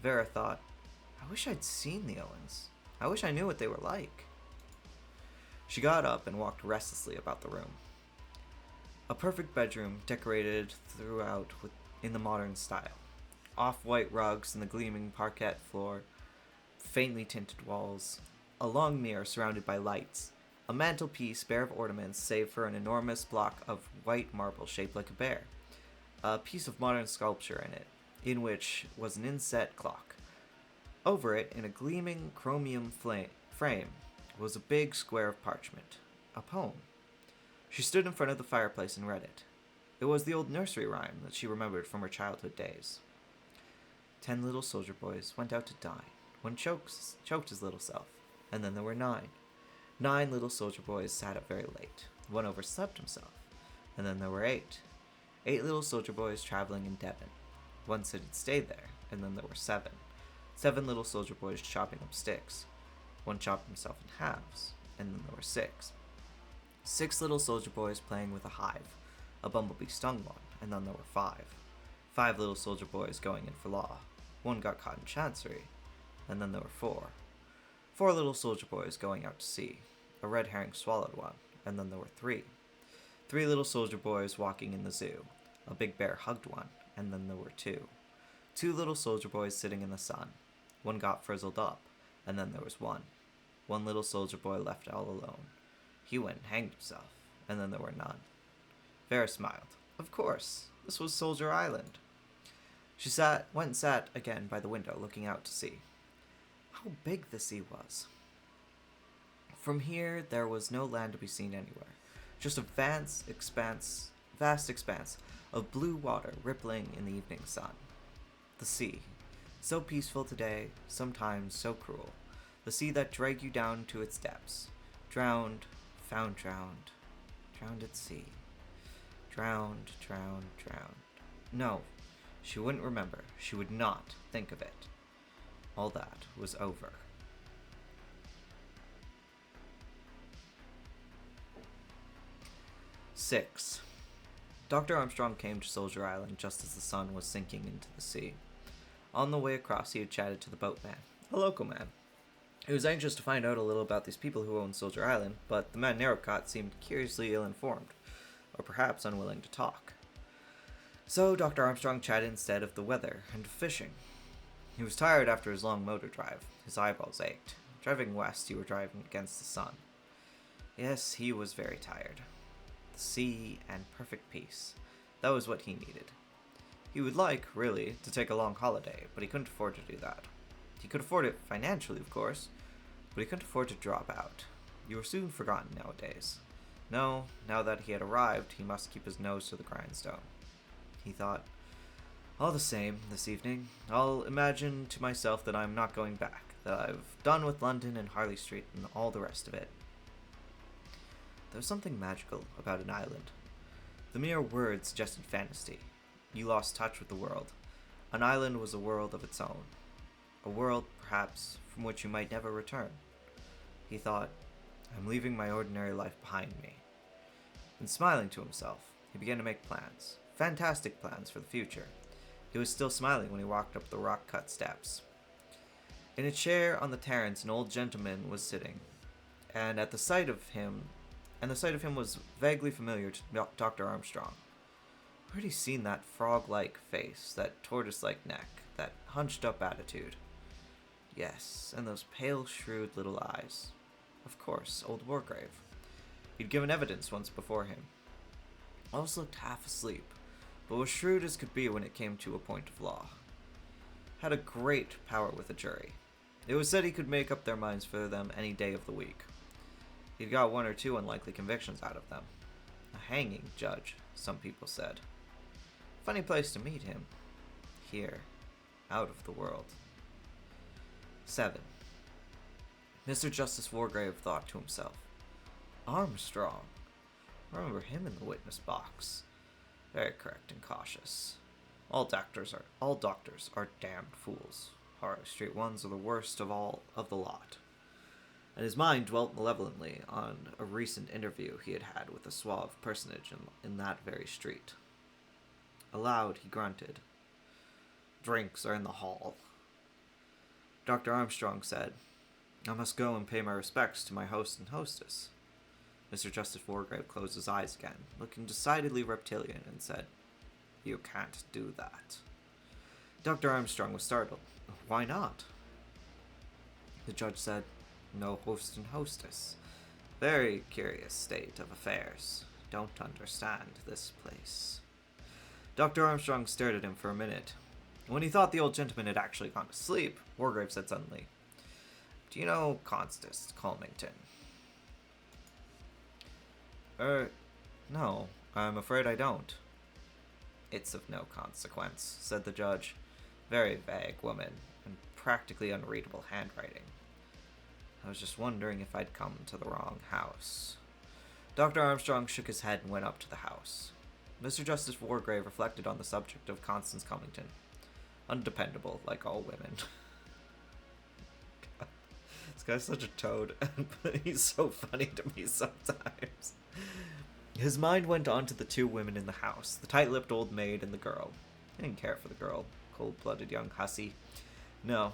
Vera thought, I wish I'd seen the Owens. I wish I knew what they were like. She got up and walked restlessly about the room. A perfect bedroom, decorated throughout in the modern style. Off-white rugs and the gleaming parquet floor, faintly tinted walls, a long mirror surrounded by lights, a mantelpiece bare of ornaments save for an enormous block of white marble shaped like a bear, a piece of modern sculpture in which was an inset clock. Over it, in a gleaming chromium frame, was a big square of parchment, a poem. She stood in front of the fireplace and read it. It was the old nursery rhyme that she remembered from her childhood days. 10 little soldier boys went out to dine. One choked his little self, and then there were 9. 9 little soldier boys sat up very late. One overslept himself, and then there were 8. 8 little soldier boys traveling in Devon. One said he'd stay there, and then there were 7. 7 little soldier boys chopping up sticks. One chopped himself in halves, and then there were 6. 6 little soldier boys playing with a hive. A bumblebee stung one, and then there were 5. 5 little soldier boys going in for law. One got caught in chancery, and then there were 4. 4 little soldier boys going out to sea. A red herring swallowed one, and then there were 3. 3 little soldier boys walking in the zoo. A big bear hugged one, and then there were 2. 2 little soldier boys sitting in the sun. One got frizzled up, and then there was 1. 1 little soldier boy left all alone. He went and hanged himself, and then there were none. Vera smiled. Of course, this was Soldier Island. She went and sat again by the window, looking out to sea. How big the sea was! From here, there was no land to be seen anywhere. Just a vast expanse of blue water rippling in the evening sun. The sea. So peaceful today, sometimes so cruel. The sea that dragged you down to its depths. Drowned, found drowned, drowned at sea. Drowned. No, she wouldn't remember. She would not think of it. All that was over. Six. Dr. Armstrong came to Soldier Island just as the sun was sinking into the sea. On the way across, he had chatted to the boatman, a local man. He was anxious to find out a little about these people who owned Soldier Island, but the man Narrowcott seemed curiously ill-informed, or perhaps unwilling to talk. So Dr. Armstrong chatted instead of the weather and of fishing. He was tired after his long motor drive. His eyeballs ached. Driving west, you were driving against the sun. Yes, he was very tired. The sea and perfect peace. That was what he needed. He would like, really, to take a long holiday, but he couldn't afford to do that. He could afford it financially, of course, but he couldn't afford to drop out. You were soon forgotten nowadays. No, now that he had arrived, he must keep his nose to the grindstone. He thought, all the same, this evening, I'll imagine to myself that I'm not going back, that I've done with London and Harley Street and all the rest of it. There was something magical about an island. The mere word suggested fantasy. You lost touch with the world. An island was a world of its own. A world, perhaps, from which you might never return. He thought, I'm leaving my ordinary life behind me. And smiling to himself, he began to make plans. Fantastic plans for the future. He was still smiling when he walked up the rock-cut steps. In a chair on the terrace, an old gentleman was sitting, and the sight of him was vaguely familiar to Dr. Armstrong. Where had he seen that frog-like face, that tortoise-like neck, that hunched-up attitude? Yes, and those pale, shrewd little eyes. Of course, old Wargrave. He'd given evidence once before him. Almost looked half asleep, but was shrewd as could be when it came to a point of law. Had a great power with a jury. It was said he could make up their minds for them any day of the week. He'd got one or two unlikely convictions out of them. A hanging judge, some people said. Funny place to meet him. Here, out of the world. 7. Mr. Justice Wargrave thought to himself, Armstrong. I remember him in the witness box. Very correct and cautious. All doctors are damned fools. Harlow Street ones are the worst of all of the lot. And his mind dwelt malevolently on a recent interview he had had with a suave personage in that very street. Aloud, he grunted. Drinks are in the hall. Dr. Armstrong said, I must go and pay my respects to my host and hostess. Mr. Justice Wargrave closed his eyes again, looking decidedly reptilian, and said, You can't do that. Dr. Armstrong was startled. Why not? The judge said, No host and hostess. Very curious state of affairs. Don't understand this place. Dr. Armstrong stared at him for a minute. When he thought the old gentleman had actually gone to sleep, Wargrave said suddenly, Do you know Constance Calmington? No, I'm afraid I don't. It's of no consequence, said the judge. Very vague woman, and practically unreadable handwriting. I was just wondering if I'd come to the wrong house. Dr. Armstrong shook his head and went up to the house. Mr. Justice Wargrave reflected on the subject of Constance Cummington. Undependable, like all women. This guy's such a toad, but he's so funny to me sometimes. His mind went on to the two women in the house, the tight-lipped old maid and the girl. He didn't care for the girl, cold-blooded young hussy. No,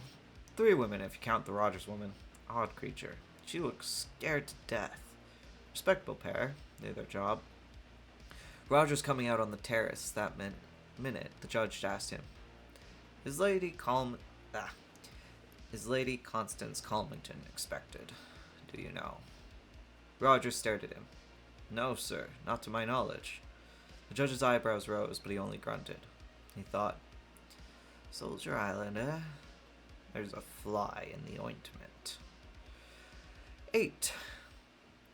3 women if you count the Rogers woman. Odd creature. She looks scared to death. Respectable pair. Knew their job. Rogers coming out on the terrace that minute, the judge asked him, Is Lady Constance Calmington expected? Do you know? Rogers stared at him. No, sir, not to my knowledge. The judge's eyebrows rose, but he only grunted. He thought, Soldier Island, eh? There's a fly in the ointment. 8.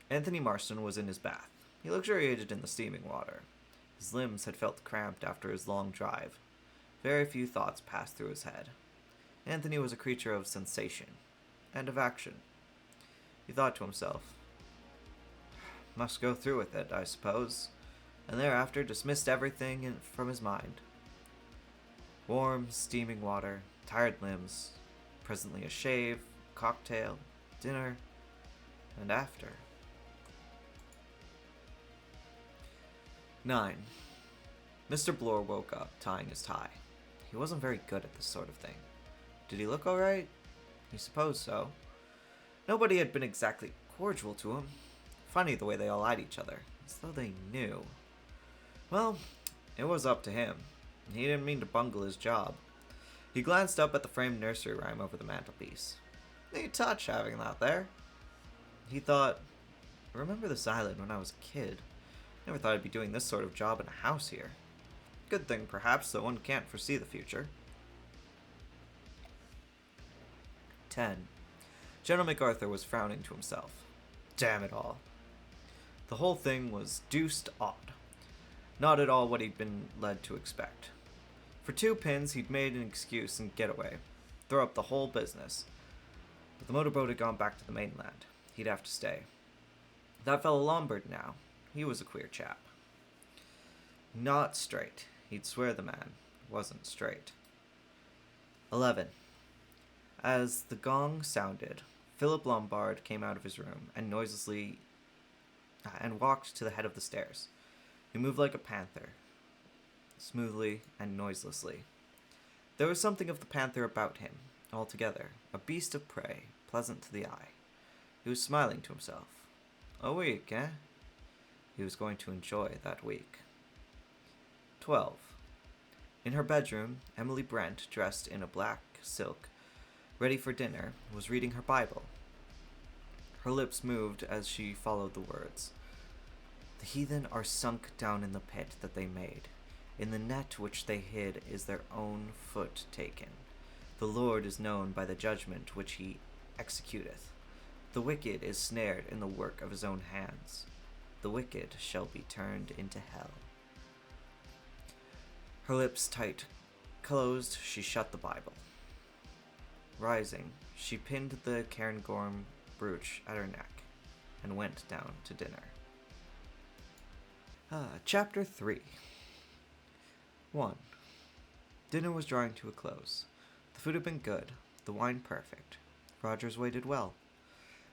Anthony Marston was in his bath. He luxuriated in the steaming water. His limbs had felt cramped after his long drive. Very few thoughts passed through his head. Anthony was a creature of sensation, and of action. He thought to himself, Must go through with it, I suppose, and thereafter dismissed everything from his mind. Warm, steaming water, tired limbs, presently a shave, cocktail, dinner, and after. 9. Mr. Bloor woke up, tying his tie. He wasn't very good at this sort of thing. Did he look alright? He supposed so. Nobody had been exactly cordial to him. Funny the way they all eyed each other, as though they knew. Well, it was up to him. He didn't mean to bungle his job. He glanced up at the framed nursery rhyme over the mantelpiece. Neat touch having that there. He thought, I remember this island when I was a kid. Never thought I'd be doing this sort of job in a house here. Good thing, perhaps, that one can't foresee the future. 10. General MacArthur was frowning to himself. Damn it all. The whole thing was deuced odd. Not at all what he'd been led to expect. For 2 pins, he'd made an excuse and getaway. Throw up the whole business. But the motorboat had gone back to the mainland. He'd have to stay. That fellow Lombard now, he was a queer chap. Not straight. He'd swear the man wasn't straight. 11. As the gong sounded, Philip Lombard came out of his room and noiselessly and walked to the head of the stairs. He moved like a panther, smoothly and noiselessly. There was something of the panther about him, altogether, a beast of prey, pleasant to the eye. He was smiling to himself. A week, eh? He was going to enjoy that week. 12. In her bedroom, Emily Brent, dressed in a black silk, ready for dinner, was reading her Bible. Her lips moved as she followed the words. The heathen are sunk down in the pit that they made. In the net which they hid is their own foot taken. The Lord is known by the judgment which he executeth. The wicked is snared in the work of his own hands. The wicked shall be turned into hell. Her lips tight closed, she shut the Bible. Rising, she pinned the cairngorm brooch at her neck and went down to dinner. Chapter 3. 1. Dinner was drawing to a close. The food had been good, the wine perfect. Rogers waited well.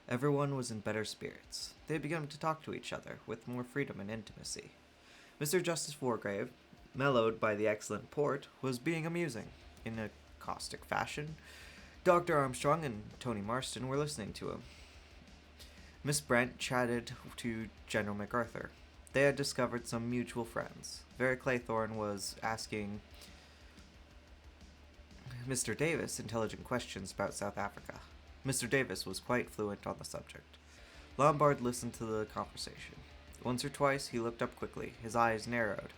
Everyone was in better spirits. They had begun to talk to each other with more freedom and intimacy. Mr. Justice Wargrave, mellowed by the excellent port, was being amusing. In a caustic fashion, Dr. Armstrong and Tony Marston were listening to him. Miss Brent chatted to General MacArthur. They had discovered some mutual friends. Vera Claythorne was asking Mr. Davis intelligent questions about South Africa. Mr. Davis was quite fluent on the subject. Lombard listened to the conversation. Once or twice he looked up quickly, his eyes narrowed.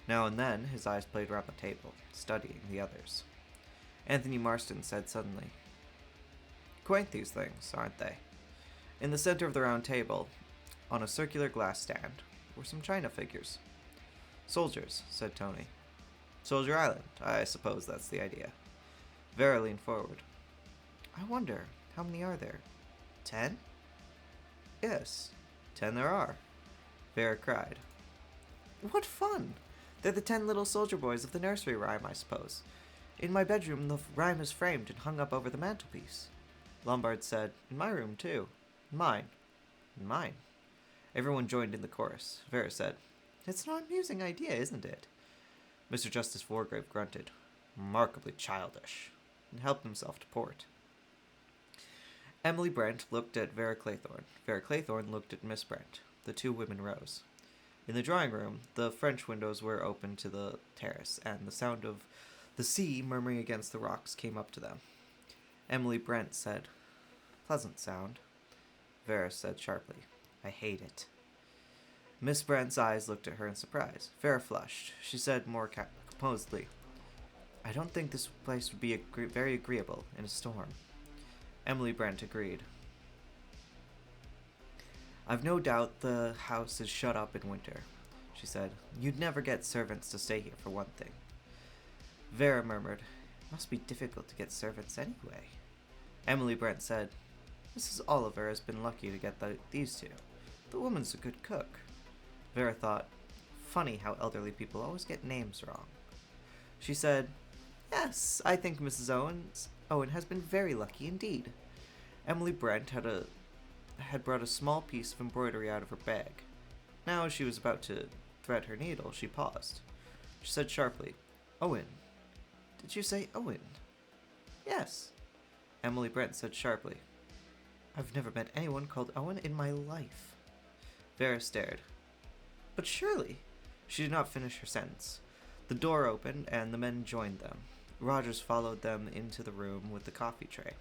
Now and then his eyes played around the table, studying the others. Anthony Marston said suddenly, "Quaint these things, aren't they?" In the center of the round table, on a circular glass stand, were some china figures. "Soldiers," said Tony. "Soldier Island, I suppose that's the idea." Vera leaned forward. "I wonder, how many are there? 10? "Yes, 10 there are," Vera cried. "What fun! They're the 10 little soldier boys of the nursery rhyme, I suppose. In my bedroom, the rhyme is framed and hung up over the mantelpiece." Lombard said, "In my room, too." "In mine." "In mine." Everyone joined in the chorus. Vera said, "It's an amusing idea, isn't it?" Mr. Justice Wargrave grunted, "Remarkably childish," and helped himself to port. Emily Brent looked at Vera Claythorne. Vera Claythorne looked at Miss Brent. The two women rose. In the drawing room, the French windows were open to the terrace, and the sound of the sea murmuring against the rocks came up to them. Emily Brent said, "Pleasant sound." Vera said sharply, "I hate it." Miss Brent's eyes looked at her in surprise. Vera flushed. She said more composedly, "I don't think this place would be very agreeable in a storm." Emily Brent agreed. "I've no doubt the house is shut up in winter," she said. "You'd never get servants to stay here, for one thing." Vera murmured, "It must be difficult to get servants anyway." Emily Brent said, "Mrs. Oliver has been lucky to get these two. The woman's a good cook." Vera thought, funny how elderly people always get names wrong. She said, "Yes, I think Mrs. Owen has been very lucky indeed." Emily Brent had brought a small piece of embroidery out of her bag. Now, as she was about to thread her needle, she paused. She said sharply, "Owen. Did you say Owen?" "Yes." Emily Brent said sharply, "I've never met anyone called Owen in my life." Vera stared. "But surely—" She did not finish her sentence. The door opened, and the men joined them. Rogers followed them into the room with the coffee tray.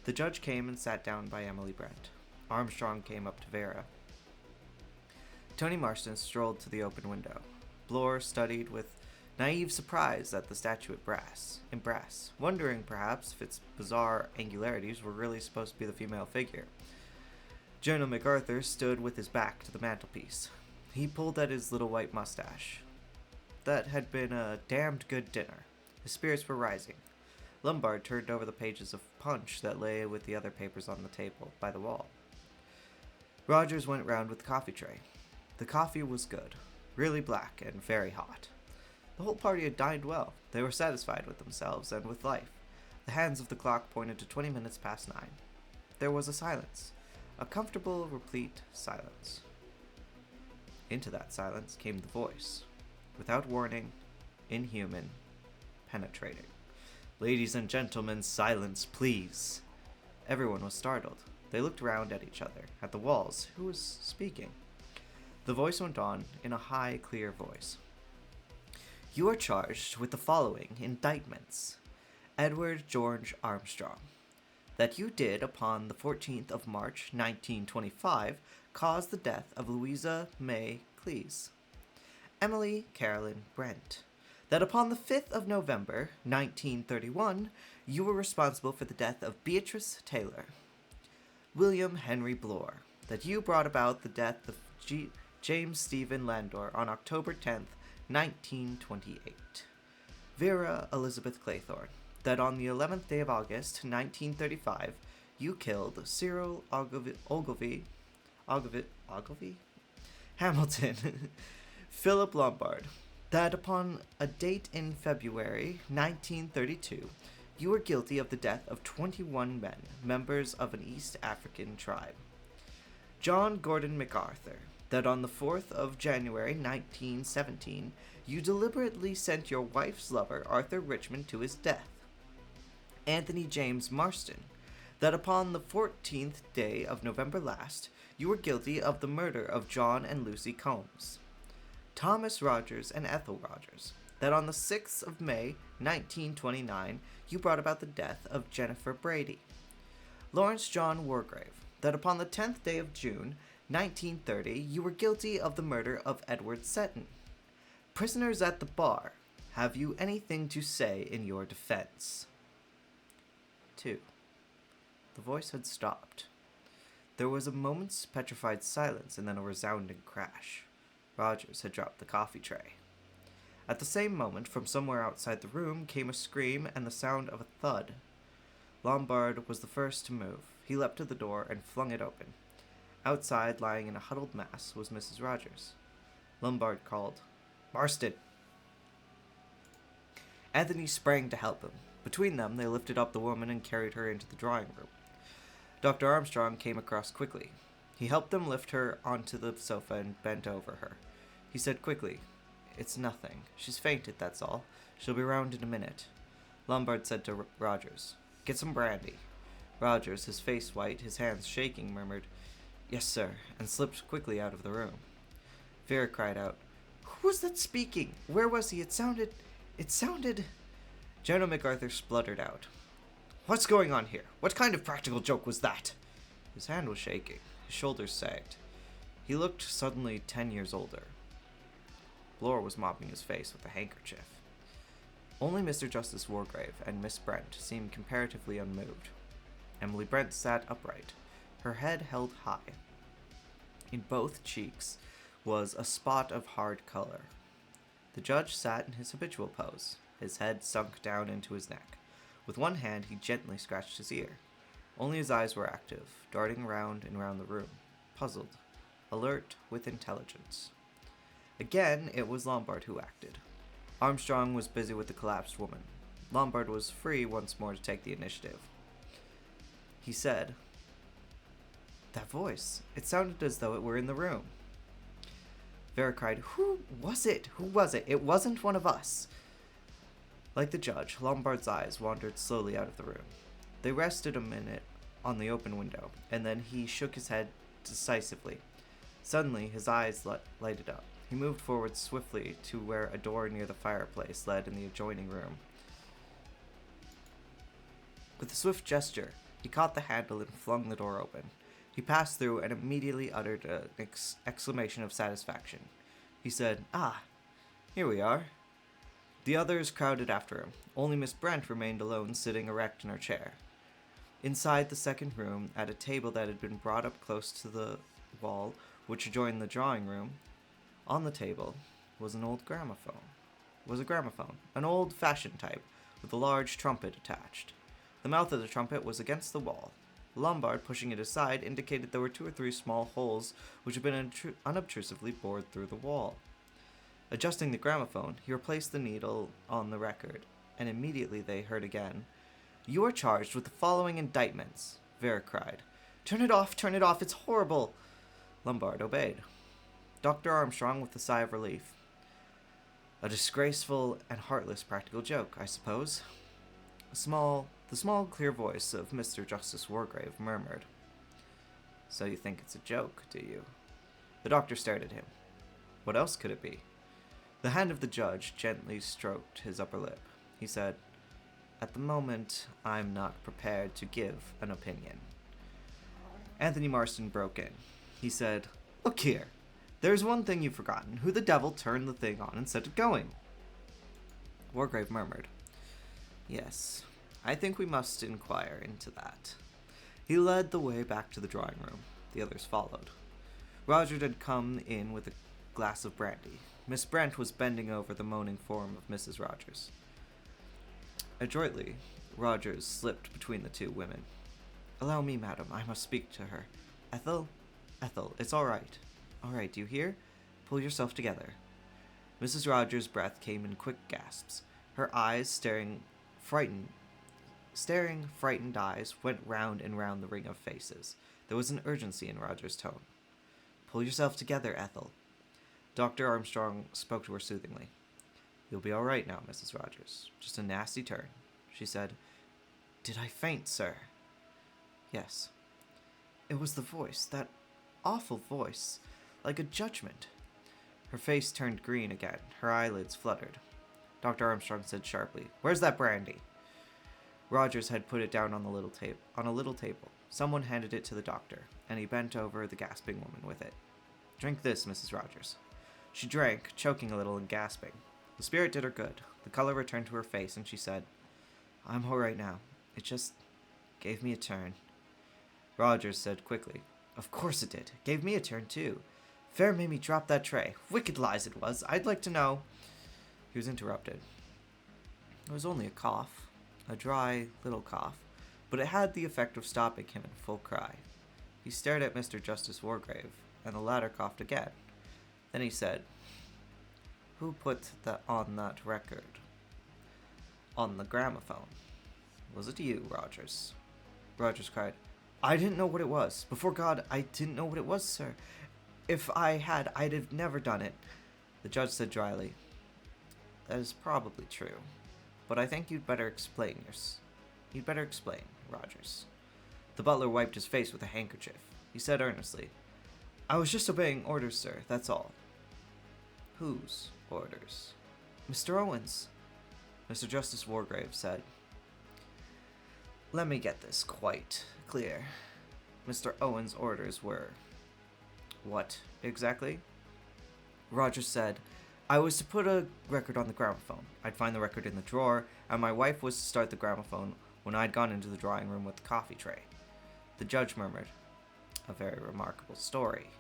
The judge came and sat down by Emily Brent. Armstrong came up to Vera. Tony Marston strolled to the open window. Blore studied with naive surprise at the statue in brass, wondering perhaps if its bizarre angularities were really supposed to be the female figure. General MacArthur stood with his back to the mantelpiece. He pulled at his little white mustache. That had been a damned good dinner. His spirits were rising. Lombard turned over the pages of Punch that lay with the other papers on the table by the wall. Rogers went round with the coffee tray. The coffee was good, really black and very hot. The whole party had dined well. They were satisfied with themselves and with life. The hands of the clock pointed to 20 minutes past 9. There was a silence, a comfortable, replete silence. Into that silence came the voice, without warning, inhuman, penetrating. "Ladies and gentlemen, silence, please." Everyone was startled. They looked round at each other, at the walls. Who was speaking? The voice went on in a high, clear voice. "You are charged with the following indictments. Edward George Armstrong, that you did, upon the 14th of March, 1925, cause the death of Louisa May Cleese. Emily Carolyn Brent, that upon the 5th of November, 1931, you were responsible for the death of Beatrice Taylor. William Henry Bloor, that you brought about the death of James Stephen Landor on October 10th, 1928. Vera Elizabeth Claythorne, that on the 11th day of August, 1935, you killed Cyril Ogilvy Hamilton, Philip Lombard, that upon a date in February 1932, you were guilty of the death of 21 men, members of an East African tribe. John Gordon MacArthur, that on the 4th of January 1917, you deliberately sent your wife's lover, Arthur Richmond, to his death. Anthony James Marston, that upon the 14th day of November last, you were guilty of the murder of John and Lucy Combs. Thomas Rogers and Ethel Rogers, that on the 6th of May, 1929, you brought about the death of Jennifer Brady. Lawrence John Wargrave, that upon the 10th day of June, 1930, you were guilty of the murder of Edward Seton. Prisoners at the bar, have you anything to say in your defense? 2. The voice had stopped. There was a moment's petrified silence and then a resounding crash. Rogers had dropped the coffee tray. At the same moment, from somewhere outside the room, came a scream and the sound of a thud. Lombard was the first to move. He leapt to the door and flung it open. Outside, lying in a huddled mass, was Mrs. Rogers. Lombard called, "Marston!" Anthony sprang to help him. Between them, they lifted up the woman and carried her into the drawing room. Dr. Armstrong came across quickly. He helped them lift her onto the sofa and bent over her. He said quickly, "It's nothing. She's fainted, that's all. She'll be round in a minute." Lombard said to Rogers, "Get some brandy." Rogers, his face white, his hands shaking, murmured, "Yes, sir," and slipped quickly out of the room. Vera cried out, "Who was that speaking? Where was he? It sounded... General MacArthur spluttered out, "What's going on here? What kind of practical joke was that?" His hand was shaking. His shoulders sagged. He looked suddenly 10 years older. Bloor was mopping his face with a handkerchief. Only Mr. Justice Wargrave and Miss Brent seemed comparatively unmoved. Emily Brent sat upright, her head held high. In both cheeks was a spot of hard color. The judge sat in his habitual pose, his head sunk down into his neck. With one hand he gently scratched his ear. Only his eyes were active, darting round and round the room, puzzled, alert with intelligence. Again, it was Lombard who acted. Armstrong was busy with the collapsed woman. Lombard was free once more to take the initiative. He said, "That voice, it sounded as though it were in the room." Vera cried, "Who was it? Who was it? It wasn't one of us." Like the judge, Lombard's eyes wandered slowly out of the room. They rested a minute on the open window, and then he shook his head decisively. Suddenly, his eyes lighted up. He moved forward swiftly to where a door near the fireplace led in the adjoining room. With a swift gesture, he caught the handle and flung the door open. He passed through and immediately uttered an exclamation of satisfaction. He said, "Ah, here we are." The others crowded after him. Only Miss Brent remained alone, sitting erect in her chair. Inside the second room, at a table that had been brought up close to the wall which adjoined the drawing room, on the table was a gramophone, an old-fashioned type, with a large trumpet attached. The mouth of the trumpet was against the wall. Lombard, pushing it aside, indicated there were 2 or 3 small holes which had been unobtrusively bored through the wall. Adjusting the gramophone, he replaced the needle on the record, and immediately they heard again. "You are charged with the following indictments," Vera cried. Turn it off, it's horrible!" Lombard obeyed. Dr. Armstrong, with a sigh of relief. "A disgraceful and heartless practical joke, I suppose." The small, clear voice of Mr. Justice Wargrave murmured. "So you think it's a joke, do you?" The doctor stared at him. What else could it be? The hand of the judge gently stroked his upper lip. He said, "At the moment, I'm not prepared to give an opinion." Anthony Marston broke in. He said, "Look here. There's one thing you've forgotten. Who the devil turned the thing on and set it going?" Wargrave murmured, "Yes, I think we must inquire into that." He led the way back to the drawing room. The others followed. Rogers had come in with a glass of brandy. Miss Brent was bending over the moaning form of Mrs. Rogers. Adroitly, Rogers slipped between the 2 women. "Allow me, madam. I must speak to her. Ethel? Ethel, it's all right. All right, do you hear? Pull yourself together." Mrs. Rogers' breath came in quick gasps. Her eyes, frightened eyes, went round and round the ring of faces. There was an urgency in Rogers' tone. "Pull yourself together, Ethel." Dr. Armstrong spoke to her soothingly. "You'll be all right now, Mrs. Rogers. Just a nasty turn," she said. "Did I faint, sir?" "Yes." "It was the voice, that awful voice, like a judgment." Her face turned green again. Her eyelids fluttered. Dr. Armstrong said sharply, "Where's that brandy?" Rogers had put it down on a little table. Someone handed it to the doctor, and he bent over the gasping woman with it. "Drink this, Mrs. Rogers." She drank, choking a little and gasping. The spirit did her good. The color returned to her face, and she said, "I'm all right now. It just gave me a turn." Rogers said quickly, "Of course it did. It gave me a turn, too. Fair made me drop that tray. Wicked lies it was. I'd like to know—" He was interrupted. It was only a cough, a dry little cough, but it had the effect of stopping him in full cry. He stared at Mr. Justice Wargrave, and the latter coughed again. Then he said, "Who put that on that record? On the gramophone? Was it you, Rogers?" Rogers cried, "I didn't know what it was. Before God, I didn't know what it was, sir. If I had, I'd have never done it." The judge said dryly, "That is probably true, but I think you'd better explain, Rogers." The butler wiped his face with a handkerchief. He said earnestly, "I was just obeying orders, sir, that's all." "Whose orders?" "Mr. Owen's." Mr. Justice Wargrave said, "Let me get this quite clear. Mr. Owen's orders were—" "What, exactly?" Rogers said, "I was to put a record on the gramophone. I'd find the record in the drawer, and my wife was to start the gramophone when I'd gone into the drawing room with the coffee tray." The judge murmured, "A very remarkable story."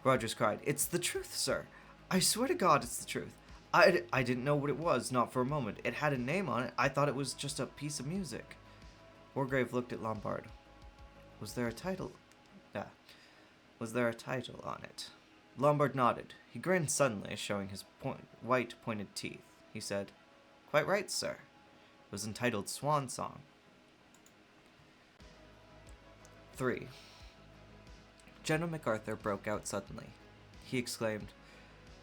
Rogers cried, "It's the truth, sir. I swear to God it's the truth. I didn't know what it was, not for a moment. It had a name on it. I thought it was just a piece of music." Wargrave looked at Lombard. Was there a title on it?" Lombard nodded. He grinned suddenly, showing his white, pointed teeth. He said, "Quite right, sir. It was entitled Swan Song." 3. General MacArthur broke out suddenly. He exclaimed,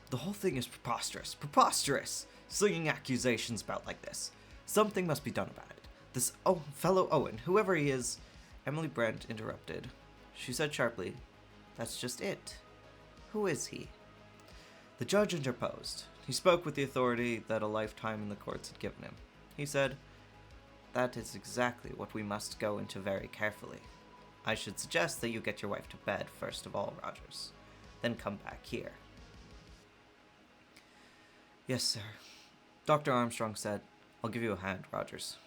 "The whole thing is preposterous! Preposterous! Slinging accusations about like this. Something must be done about it. This fellow Owen, whoever he is—" Emily Brent interrupted. She said sharply, "That's just it. Who is he?" The judge interposed. He spoke with the authority that a lifetime in the courts had given him. He said, "That is exactly what we must go into very carefully. I should suggest that you get your wife to bed first of all, Rogers. Then come back here." "Yes, sir." Dr. Armstrong said, "I'll give you a hand, Rogers."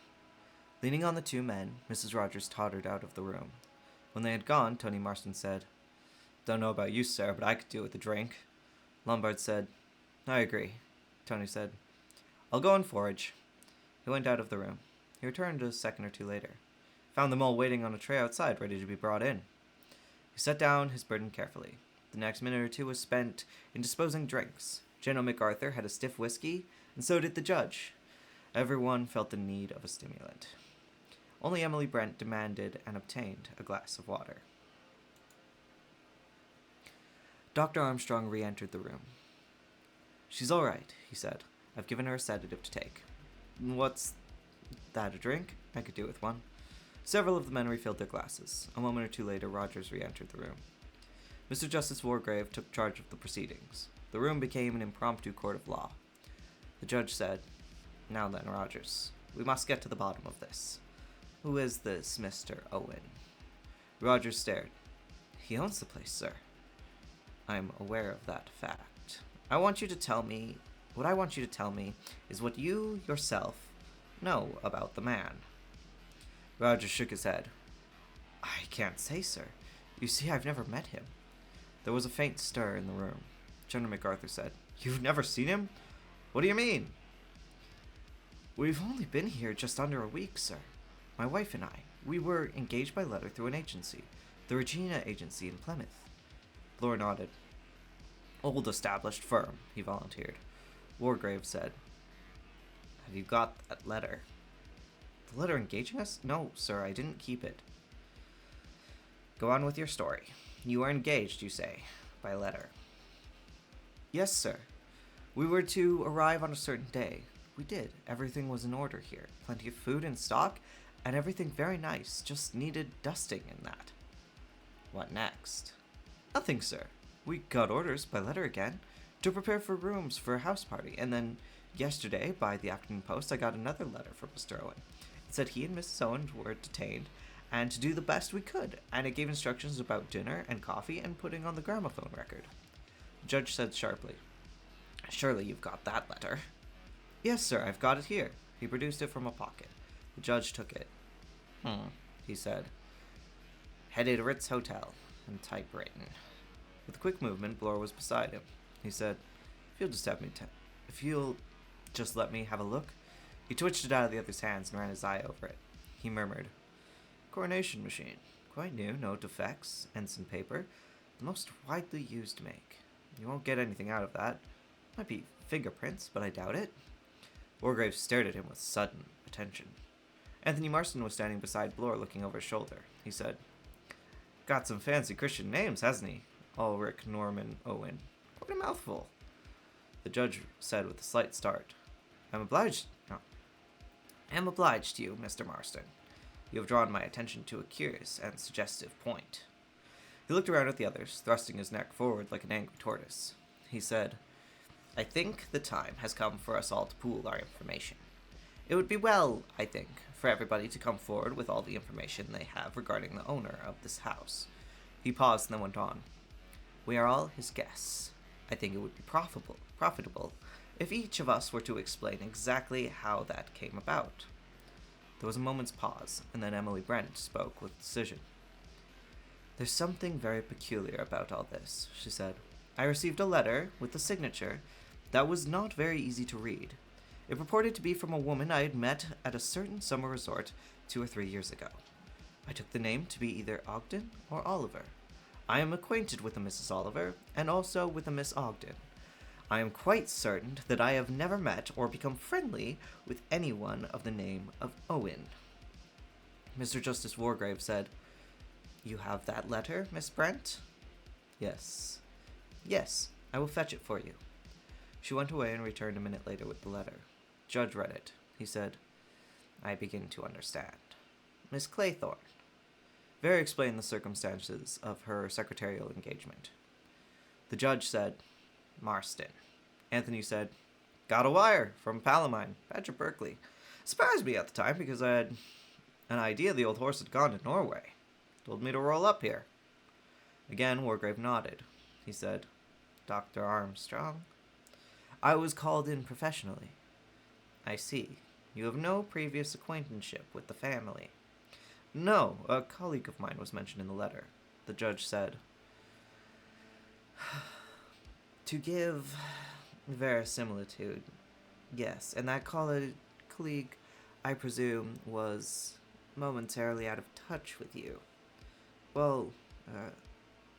Leaning on the 2 men, Mrs. Rogers tottered out of the room. When they had gone, Tony Marston said, "Don't know about you, sir, but I could do with a drink." Lombard said, "I agree." Tony said, "I'll go and forage." He went out of the room. He returned a second or two later. Found them all waiting on a tray outside, ready to be brought in. He set down his burden carefully. The next minute or two was spent in disposing drinks. General MacArthur had a stiff whiskey, and so did the judge. Everyone felt the need of a stimulant. Only Emily Brent demanded and obtained a glass of water. Dr. Armstrong re-entered the room. "She's all right," he said. "I've given her a sedative to take." "What's that, a drink? I could do with one." Several of the men refilled their glasses. A moment or two later, Rogers re-entered the room. Mr. Justice Wargrave took charge of the proceedings. The room became an impromptu court of law. The judge said, "Now then, Rogers, we must get to the bottom of this. Who is this Mr. Owen?" Rogers stared. "He owns the place, sir." "I'm aware of that fact. What I want you to tell me is what you, yourself, know about the man." Rogers shook his head. "I can't say, sir. You see, I've never met him." There was a faint stir in the room. General MacArthur said, "You've never seen him? What do you mean?" "We've only been here just under a week, sir. My wife and I. We were engaged by letter through an agency, the Regina Agency in Plymouth." Bloor nodded. "Old established firm," he volunteered. Wargrave said, "Have you got that letter?" "The letter engaging us? No, sir, I didn't keep it." "Go on with your story. You were engaged, you say, by letter." "Yes, sir. We were to arrive on a certain day. We did. Everything was in order here. Plenty of food in stock, and everything very nice. Just needed dusting and that." "What next?" "Nothing, sir. We got orders, by letter again, to prepare for rooms for a house party, and then yesterday, by the afternoon post, I got another letter from Mr. Owen. It said he and Mrs. Owen were detained, and to do the best we could, and it gave instructions about dinner and coffee and putting on the gramophone record." The judge said sharply, "Surely you've got that letter." "Yes, sir, I've got it here." He produced it from a pocket. The judge took it. He said. "Headed Ritz Hotel," and typewritten. With a quick movement, Bloor was beside him. He said, if you'll just let me have a look." He twitched it out of the other's hands and ran his eye over it. He murmured, "Coronation machine. Quite new, no defects. Ensign paper. The most widely used make. You won't get anything out of that. Might be fingerprints, but I doubt it." Wargrave stared at him with sudden attention. Anthony Marston was standing beside Bloor, looking over his shoulder. He said, "Got some fancy Christian names, hasn't he? Ulrich Norman Owen. Quite a mouthful." The judge said with a slight start, I am obliged to you, Mr. Marston. You have drawn my attention to a curious and suggestive point." He looked around at the others, thrusting his neck forward like an angry tortoise. He said, "I think the time has come for us all to pool our information. It would be well, I think, for everybody to come forward with all the information they have regarding the owner of this house." He paused and then went on. "We are all his guests. I think it would be profitable if each of us were to explain exactly how that came about." There was a moment's pause, and then Emily Brent spoke with decision. "There's something very peculiar about all this," she said. "I received a letter with a signature that was not very easy to read. It purported to be from a woman I had met at a certain summer resort 2 or 3 years ago. I took the name to be either Ogden or Oliver. I am acquainted with a Mrs. Oliver, and also with a Miss Ogden. I am quite certain that I have never met or become friendly with anyone of the name of Owen." Mr. Justice Wargrave said, "You have that letter, Miss Brent?" "Yes. Yes, I will fetch it for you." She went away and returned a minute later with the letter. The judge read it. He said, "I begin to understand. Miss Claythorne." Very explained the circumstances of her secretarial engagement. The judge said, "Marston." Anthony said, "Got a wire from Palamine, Badger Berkeley. Surprised me at the time because I had an idea the old horse had gone to Norway. Told me to roll up here." Again, Wargrave nodded. He said, "Dr. Armstrong?" "I was called in professionally." "I see. You have no previous acquaintanceship with the family." "No, a colleague of mine was mentioned in the letter." The judge said, "To give verisimilitude, yes, and that colleague, I presume, was momentarily out of touch with you. Well,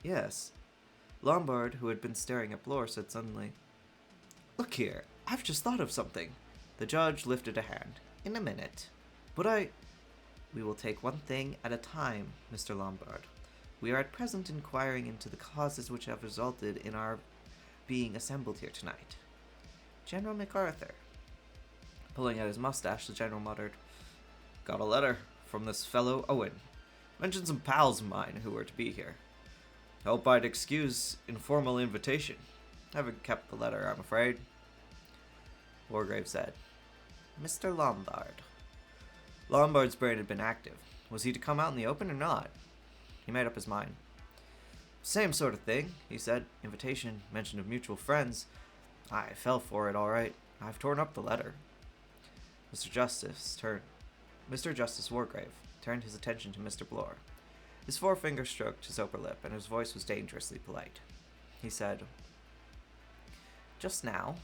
yes. Lombard, who had been staring at Blore, said suddenly, "Look here, I've just thought of something." The judge lifted a hand. "In a minute. But We will take one thing at a time, Mr. Lombard. We are at present inquiring into the causes which have resulted in our being assembled here tonight. General MacArthur." Pulling out his mustache, the general muttered, "Got a letter from this fellow Owen. Mentioned some pals of mine who were to be here. Hope I'd excuse informal invitation. Haven't kept the letter, I'm afraid." Wargrave said, "Mr. Lombard." Lombard's brain had been active. Was he to come out in the open or not? He made up his mind. "Same sort of thing," he said. "Invitation, mention of mutual friends. I fell for it, all right. I've torn up the letter." Mr. Justice Wargrave turned his attention to Mr. Blore. His forefinger stroked his upper lip, and his voice was dangerously polite. He said, "Just now,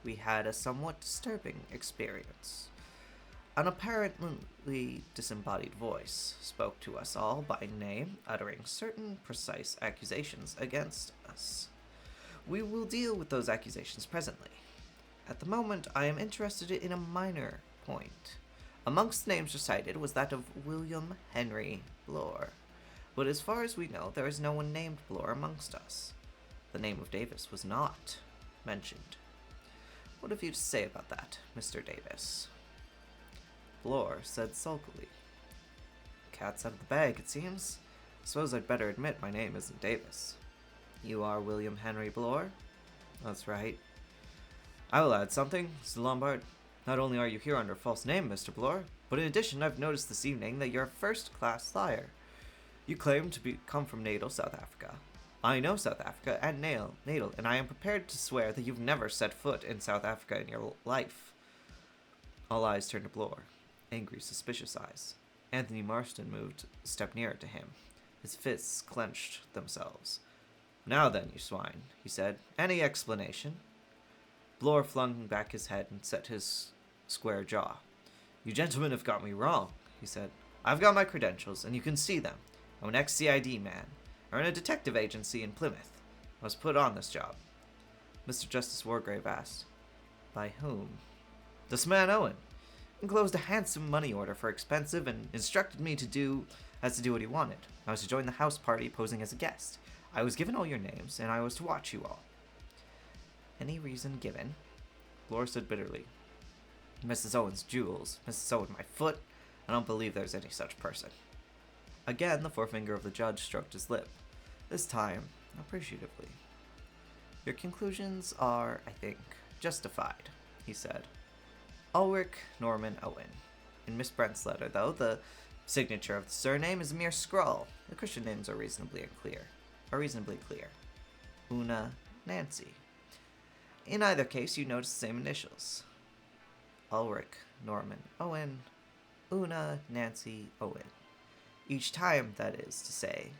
we had a somewhat disturbing experience. An apparently disembodied voice spoke to us all by name, uttering certain precise accusations against us. We will deal with those accusations presently. At the moment, I am interested in a minor point. Amongst the names recited was that of William Henry Blore. But as far as we know, there is no one named Blore amongst us. The name of Davis was not mentioned. What have you to say about that, Mr. Davis?" Blore said sulkily, "Cat's out of the bag, it seems. Suppose I'd better admit my name isn't Davis." "You are William Henry Blore?" "That's right." "I will add something, Mr. Lombard. Not only are you here under a false name, Mr. Blore, but in addition I've noticed this evening that you're a first-class liar. You claim to come from Natal, South Africa. I know South Africa and Natal, and I am prepared to swear that you've never set foot in South Africa in your life." All eyes turned to Blore. Angry, suspicious eyes. Anthony Marston moved a step nearer to him. His fists clenched themselves. "Now then, you swine," he said. "Any explanation?" Blore flung back his head and set his square jaw. "You gentlemen have got me wrong," he said. "I've got my credentials, and you can see them. I'm an ex-CID man. I run a detective agency in Plymouth. I was put on this job." Mr. Justice Wargrave asked, "By whom?" "This man Owen. Enclosed a handsome money order for expensive and instructed me to do what he wanted. I was to join the house party posing as a guest. I was given all your names, and I was to watch you all." "Any reason given?" Blore said bitterly, "Mrs. Owen's jewels. Mrs. Owen my foot. I don't believe there's any such person." Again, the forefinger of the judge stroked his lip, this time appreciatively. "Your conclusions are, I think, justified," he said. "Ulrich Norman Owen. In Miss Brent's letter, though, the signature of the surname is a mere scrawl. The Christian names are reasonably clear. Una, Nancy. In either case, you notice the same initials. Ulrich Norman Owen, Una Nancy Owen. Each time, that is to say,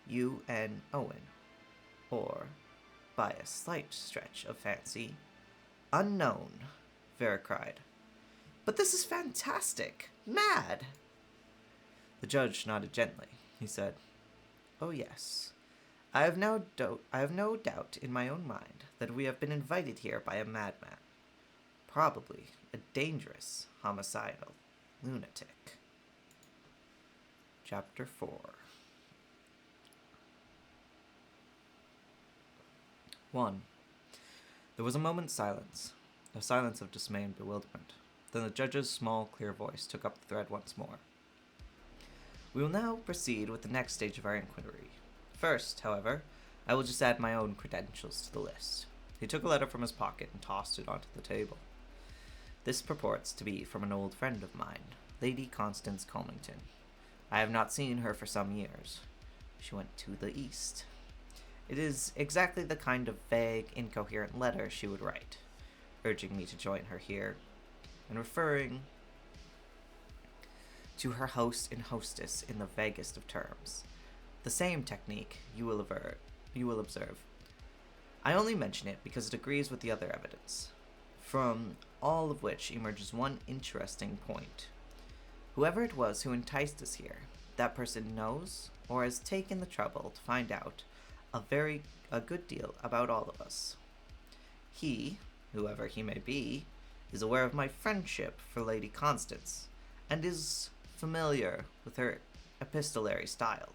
U.N. Owen. Or, by a slight stretch of fancy, unknown," Vera cried. "But this is fantastic! Mad!" The judge nodded gently. He said, "Oh yes. I have no doubt in my own mind that we have been invited here by a madman. Probably a dangerous, homicidal lunatic." Chapter 4. 1. There was a moment's silence, a silence of dismay and bewilderment. Then the judge's small, clear voice took up the thread once more. "We will now proceed with the next stage of our inquiry. First, however, I will just add my own credentials to the list." He took a letter from his pocket and tossed it onto the table. "This purports to be from an old friend of mine, Lady Constance Comington. I have not seen her for some years. She went to the East. It is exactly the kind of vague, incoherent letter she would write, urging me to join her here, and referring to her host and hostess in the vaguest of terms. The same technique, you will observe. I only mention it because it agrees with the other evidence, from all of which emerges one interesting point. Whoever it was who enticed us here, that person knows or has taken the trouble to find out a good deal about all of us. He, whoever he may be, is aware of my friendship for Lady Constance, and is familiar with her epistolary style.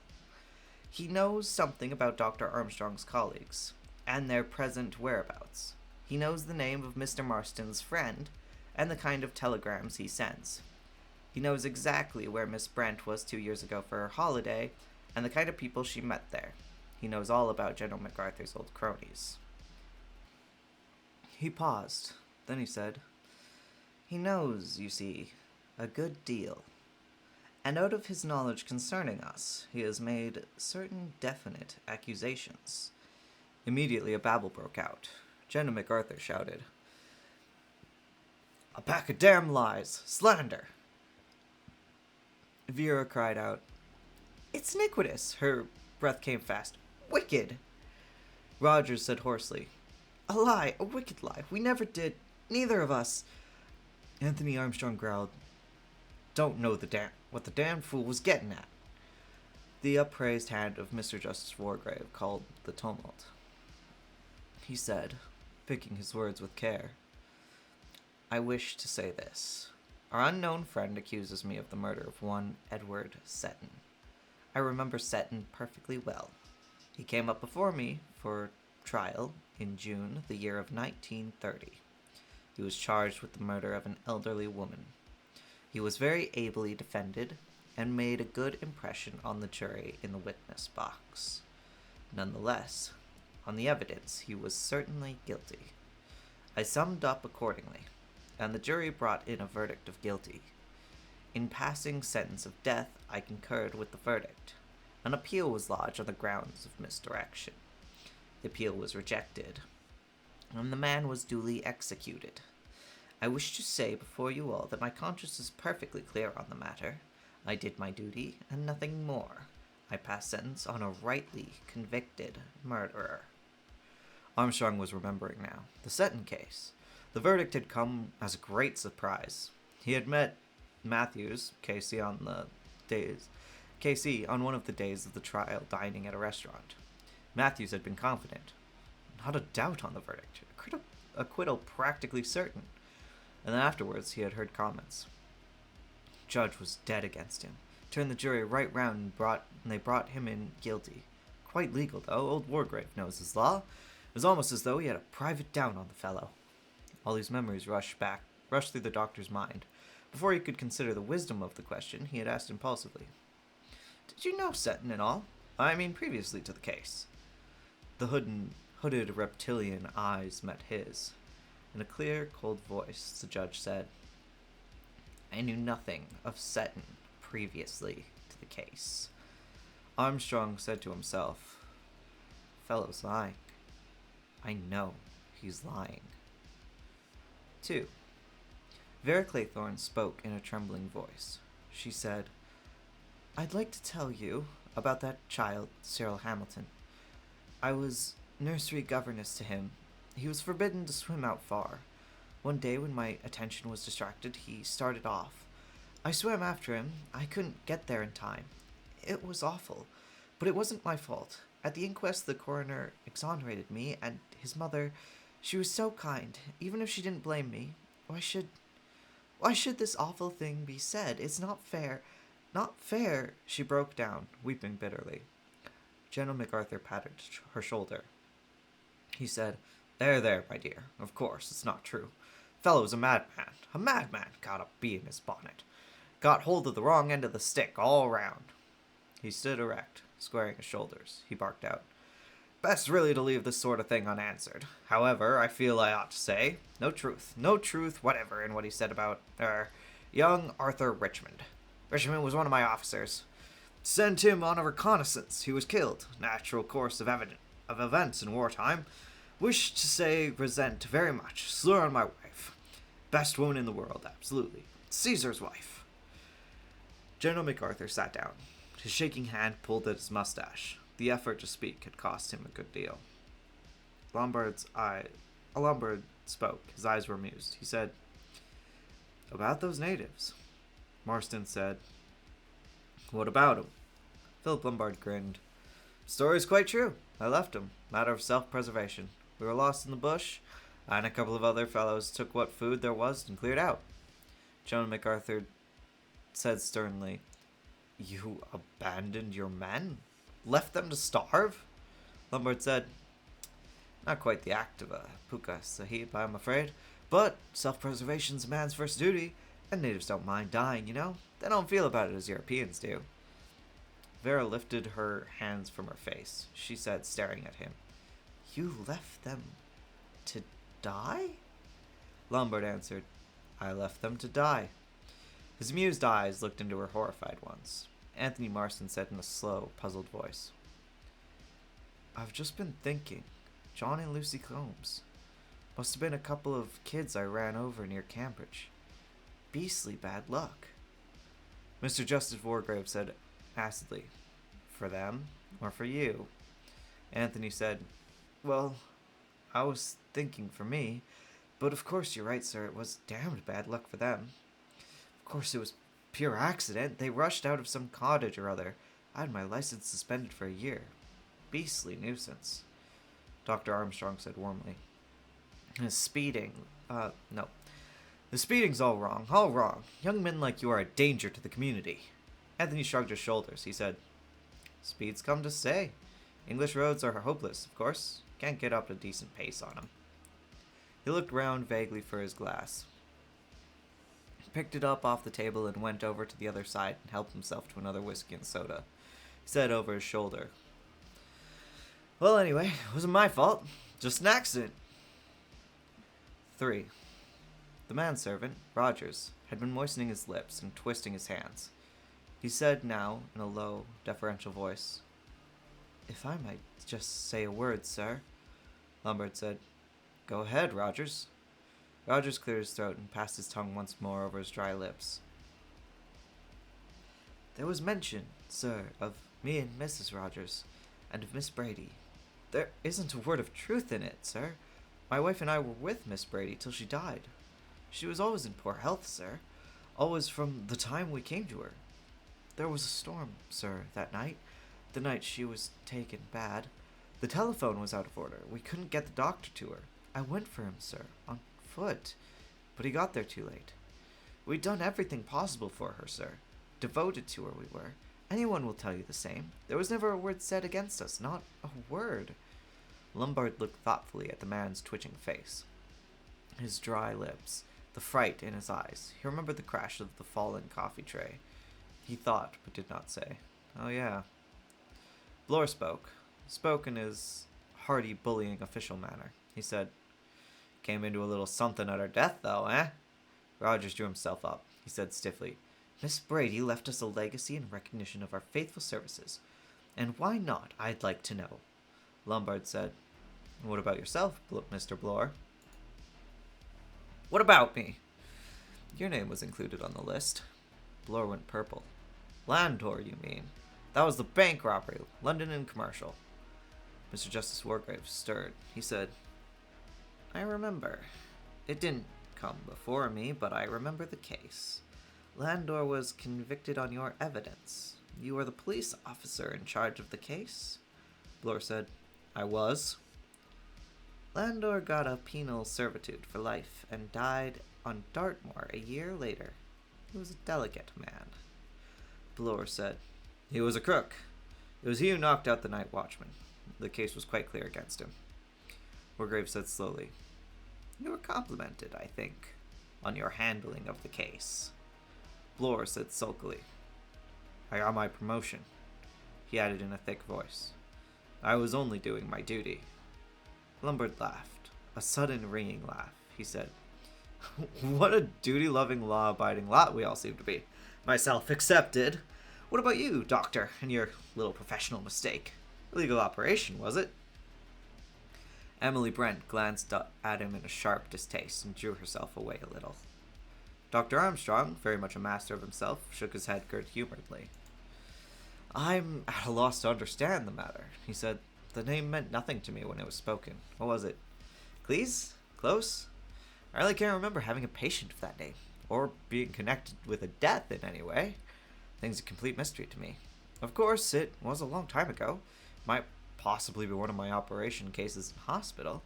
He knows something about Dr. Armstrong's colleagues, and their present whereabouts. He knows the name of Mr. Marston's friend, and the kind of telegrams he sends. He knows exactly where Miss Brent was 2 years ago for her holiday, and the kind of people she met there. He knows all about General MacArthur's old cronies. He paused. Then he said, "He knows, you see, a good deal. And out of his knowledge concerning us, he has made certain definite accusations." Immediately a babble broke out. General MacArthur shouted, "A pack of damn lies! Slander!" Vera cried out, "It's iniquitous!" Her breath came fast. "Wicked!" Rogers said hoarsely, "A lie, a wicked lie. We never did. Neither of us." Anthony Armstrong growled, "Don't know what the damn fool was getting at." The upraised hand of Mr. Justice Wargrave called the tumult. He said, picking his words with care, "I wish to say this. Our unknown friend accuses me of the murder of one Edward Seton. I remember Seton perfectly well. He came up before me for trial in June the year of 1930. He was charged with the murder of an elderly woman. He was very ably defended and made a good impression on the jury in the witness box. Nonetheless, on the evidence, he was certainly guilty. I summed up accordingly, and the jury brought in a verdict of guilty. In passing sentence of death, I concurred with the verdict. An appeal was lodged on the grounds of misdirection. The appeal was rejected, and the man was duly executed. I wish to say before you all that my conscience is perfectly clear on the matter. I did my duty, and nothing more. I passed sentence on a rightly convicted murderer." Armstrong was remembering now. The Seton case. The verdict had come as a great surprise. He had met Matthews, Casey, on one of the days of the trial, dining at a restaurant. Matthews had been confident. Not a doubt on the verdict. Acquittal practically certain. And then afterwards he had heard comments. Judge was dead against him. Turned the jury right round and they brought him in guilty. Quite legal, though. Old Wargrave knows his law. It was almost as though he had a private down on the fellow. All these memories rushed through the doctor's mind. Before he could consider the wisdom of the question, he had asked impulsively, "Did you know Seton and all? I mean, previously to the case?" The hooded reptilian eyes met his. In a clear, cold voice, the judge said, "I knew nothing of Seton previously to the case." Armstrong said to himself, "Fellow's lying. I know he's lying." 2. Vera Claythorne spoke in a trembling voice. She said, "I'd like to tell you about that child, Cyril Hamilton. I was nursery governess to him. He was forbidden to swim out far. One day when my attention was distracted, he started off. I swam after him. I couldn't get there in time. It was awful, but it wasn't my fault. At the inquest, the coroner exonerated me, and his mother, she was so kind, even if she didn't blame me. Why should this awful thing be said? It's not fair. Not fair." She broke down, weeping bitterly. General MacArthur patted her shoulder. He said, There, my dear. Of course, it's not true. Fellow's a madman. A madman. Got a bee in his bonnet. Got hold of the wrong end of the stick all round." He stood erect, squaring his shoulders. He barked out, "Best really to leave this sort of thing unanswered. However, I feel I ought to say, no truth whatever in what he said about, young Arthur Richmond. Richmond was one of my officers. Sent him on a reconnaissance. He was killed. Natural course of events in wartime. Wish to say resent very much. Slur on my wife. Best woman in the world, absolutely. Caesar's wife." General MacArthur sat down. His shaking hand pulled at his mustache. The effort to speak had cost him a good deal. Lombard spoke. His eyes were amused. He said, "About those natives. Marston said. What about him? Philip Lombard grinned. Story's quite true. I left him. Matter of self-preservation. We were lost in the bush. I and a couple of other fellows took what food there was and cleared out. Jonah MacArthur said sternly, You abandoned your men? Left them to starve? Lombard said, Not quite the act of a puka sahib, I'm afraid, but self-preservation's a man's first duty, and natives don't mind dying, you know? They don't feel about it as Europeans do. Vera lifted her hands from her face. She said, staring at him, You left them to die? Lombard answered, I left them to die. His amused eyes looked into her horrified ones. Anthony Marston said in a slow, puzzled voice, I've just been thinking. John and Lucy Combs. Must have been a couple of kids I ran over near Cambridge. Beastly bad luck. Mr. Justice Wargrave said acidly, For them or for you? Anthony said, Well, I was thinking for me, but of course you're right, sir. It was damned bad luck for them. Of course it was pure accident. They rushed out of some cottage or other. I had my license suspended for a year. Beastly nuisance. Dr. Armstrong said warmly. Speeding. No. The speeding's all wrong. All wrong. Young men like you are a danger to the community. Anthony shrugged his shoulders. He said, Speed's come to stay. English roads are hopeless, of course. Can't get up a decent pace on 'em. He looked round vaguely for his glass. Picked it up off the table and went over to the other side and helped himself to another whiskey and soda. He said over his shoulder, Well, anyway, it wasn't my fault. Just an accident. 3. The manservant, Rogers, had been moistening his lips and twisting his hands. He said now, in a low, deferential voice, If I might just say a word, sir. Lombard said, Go ahead, Rogers. Rogers cleared his throat and passed his tongue once more over his dry lips. There was mention, sir, of me and Mrs. Rogers, and of Miss Brady. There isn't a word of truth in it, sir. My wife and I were with Miss Brady till she died. She was always in poor health, sir. Always from the time we came to her. There was a storm, sir, that night. The night she was taken bad. The telephone was out of order. We couldn't get the doctor to her. I went for him, sir, on foot, but he got there too late. We'd done everything possible for her, sir. Devoted to her we were. Anyone will tell you the same. There was never a word said against us, not a word. Lombard looked thoughtfully at the man's twitching face. His dry lips, the fright in his eyes. He remembered the crash of the fallen coffee tray. He thought, but did not say. Oh, yeah. Bloor spoke in his hearty, bullying official manner. He said, Came into a little something at her death, though, eh? Rogers drew himself up. He said stiffly, Miss Brady left us a legacy in recognition of our faithful services. And why not, I'd like to know? Lombard said, What about yourself, Mr. Bloor? What about me? Your name was included on the list. Bloor went purple. Landor, you mean? That was the bank robbery, London and Commercial. Mr. Justice Wargrave stirred. He said, I remember. It didn't come before me, but I remember the case. Landor was convicted on your evidence. You were the police officer in charge of the case? Bloor said, I was. Landor got a penal servitude for life and died on Dartmoor a year later. He was a delicate man. Bloor said, He was a crook. It was he who knocked out the night watchman. The case was quite clear against him. Wargrave said slowly, You were complimented, I think, on your handling of the case. Bloor said sulkily, I got my promotion. He added in a thick voice, I was only doing my duty. Lombard laughed, a sudden ringing laugh. He said, What a duty-loving, law-abiding lot we all seem to be, myself excepted. What about you, doctor, and your little professional mistake? Illegal operation, was it? Emily Brent glanced at him in a sharp distaste and drew herself away a little. Dr. Armstrong, very much a master of himself, shook his head good-humoredly. I'm at a loss to understand the matter, he said. The name meant nothing to me when it was spoken. What was it? Cleese? Close? I really can't remember having a patient of that name. or being connected with a death in any way. Thing's a complete mystery to me. Of course, it was a long time ago. Might possibly be one of my operation cases in hospital.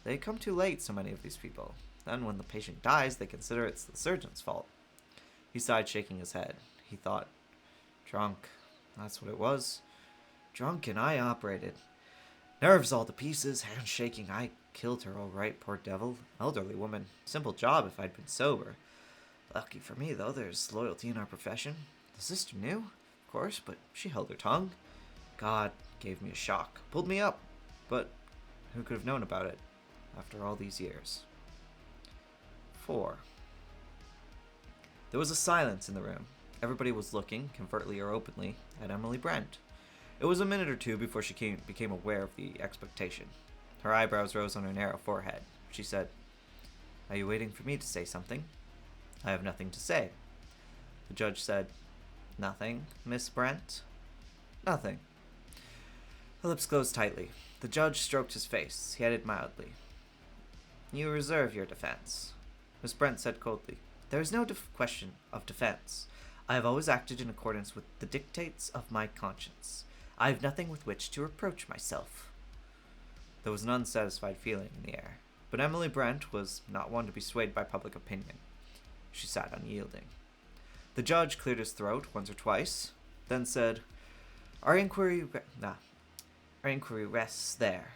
They come too late, so many of these people. Then when the patient dies, they consider it's the surgeon's fault. He sighed, shaking his head. He thought, drunk. That's what it was. Drunk, and I operated. Nerves all to pieces, hands shaking. I killed her all right, poor devil. Elderly woman. Simple job if I'd been sober. Lucky for me, though, there's loyalty in our profession. The sister knew, of course, but she held her tongue. God gave me a shock. Pulled me up. But who could have known about it after all these years? 4. There was a silence in the room. Everybody was looking, covertly or openly, at Emily Brent. It was a minute or two before she became aware of the expectation. Her eyebrows rose on her narrow forehead. She said, "Are you waiting for me to say something?" "I have nothing to say." The judge said, "Nothing, Miss Brent?" "Nothing." Her lips closed tightly. The judge stroked his face. He added mildly, "You reserve your defense." Miss Brent said coldly, "There is no question of defense. I have always acted in accordance with the dictates of my conscience. I have nothing with which to reproach myself." There was an unsatisfied feeling in the air, but Emily Brent was not one to be swayed by public opinion. She sat unyielding. The judge cleared his throat once or twice, then said, Our inquiry rests there.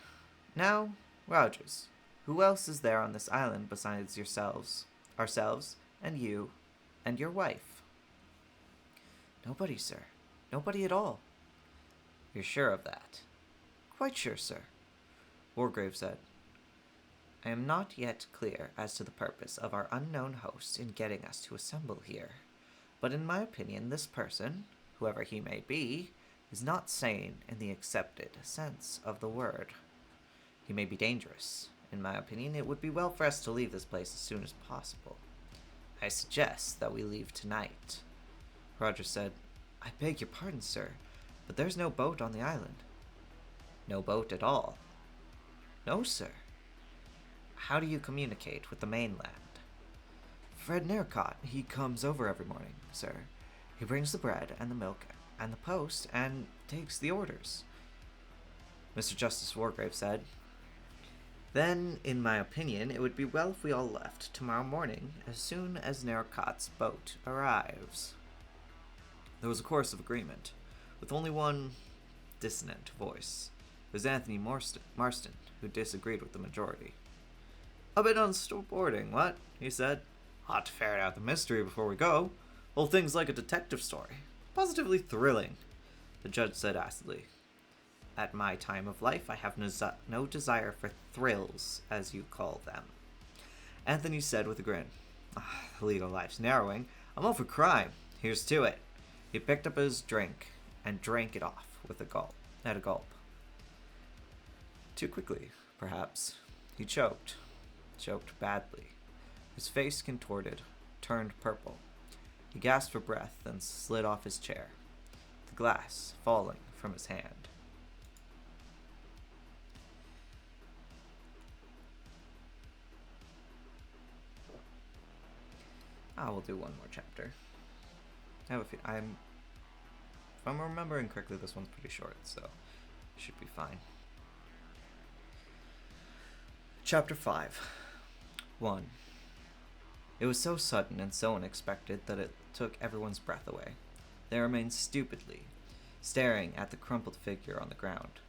Now, Rogers, who else is there on this island besides ourselves, and you, and your wife?" "Nobody, sir. Nobody at all." "You're sure of that?" "Quite sure, sir." Wargrave said, "I am not yet clear as to the purpose of our unknown host in getting us to assemble here. But in my opinion, this person, whoever he may be, is not sane in the accepted sense of the word. He may be dangerous. In my opinion, it would be well for us to leave this place as soon as possible. I suggest that we leave tonight." Roger said, "I beg your pardon, sir, but there's no boat on the island." "No boat at all?" "No, sir." "How do you communicate with the mainland?" "Fred Narcott, he comes over every morning, sir. He brings the bread and the milk and the post and takes the orders." Mr. Justice Wargrave said, "Then, in my opinion, it would be well if we all left tomorrow morning as soon as Narcott's boat arrives." There was a chorus of agreement, with only one dissonant voice. It was Anthony Marston, who disagreed with the majority. "A bit unsupporting, what?" he said. "Ought to ferret out the mystery before we go. Whole thing's like a detective story. Positively thrilling." The judge said acidly, "At my time of life, I have no desire for thrills, as you call them." Anthony said with a grin, "The legal life's narrowing. I'm all for crime. Here's to it." He picked up his drink and drank it off at a gulp. Too quickly, perhaps. He choked badly. His face contorted, turned purple. He gasped for breath, then slid off his chair, the glass falling from his hand. I will do one more chapter. If I'm remembering correctly, this one's pretty short, so it should be fine. Chapter 5. 1. It was so sudden and so unexpected that it took everyone's breath away. They remained stupidly staring at the crumpled figure on the ground.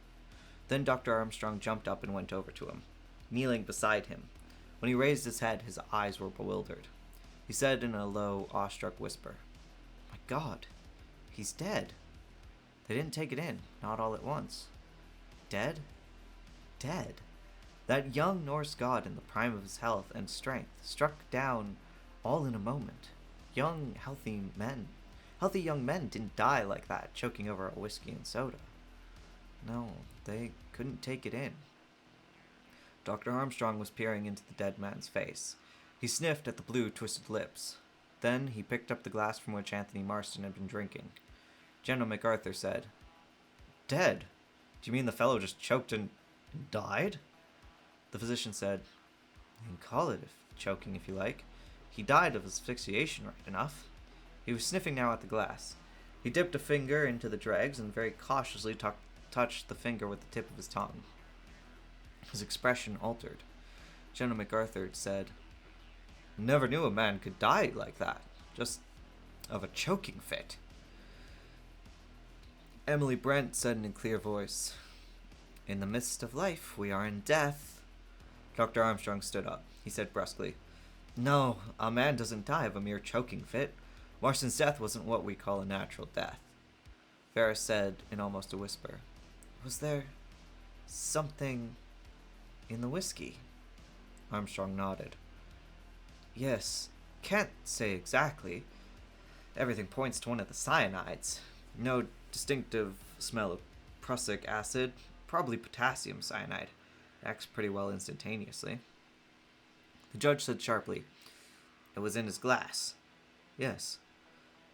Then Dr. Armstrong jumped up and went over to him, kneeling beside him. When he raised his head, his eyes were bewildered. He said in a low, awestruck whisper, "My God, he's dead. They didn't take it in, not all at once. Dead? Dead. That young Norse god in the prime of his health and strength struck down all in a moment. Healthy young men didn't die like that, choking over a whiskey and soda. No, they couldn't take it in." Dr. Armstrong was peering into the dead man's face. He sniffed at the blue, twisted lips. Then he picked up the glass from which Anthony Marston had been drinking. General MacArthur said, "Dead? Do you mean the fellow just choked and died?" The physician said, "You can call it choking if you like. He died of asphyxiation, right enough. He was sniffing now at the glass. He dipped a finger into the dregs and very cautiously touched the finger with the tip of his tongue. His expression altered. General MacArthur said, "Never knew a man could die like that. Just of a choking fit." Emily Brent said in a clear voice, "In the midst of life, we are in death." Dr. Armstrong stood up. He said brusquely, "No, a man doesn't die of a mere choking fit. Marston's death wasn't what we call a natural death." Vera said in almost a whisper, "Was there something in the whiskey?" Armstrong nodded. "Yes, can't say exactly. Everything points to one of the cyanides. No distinctive smell of prussic acid, probably potassium cyanide. Acts pretty well instantaneously." The judge said sharply, "It was in his glass." "Yes."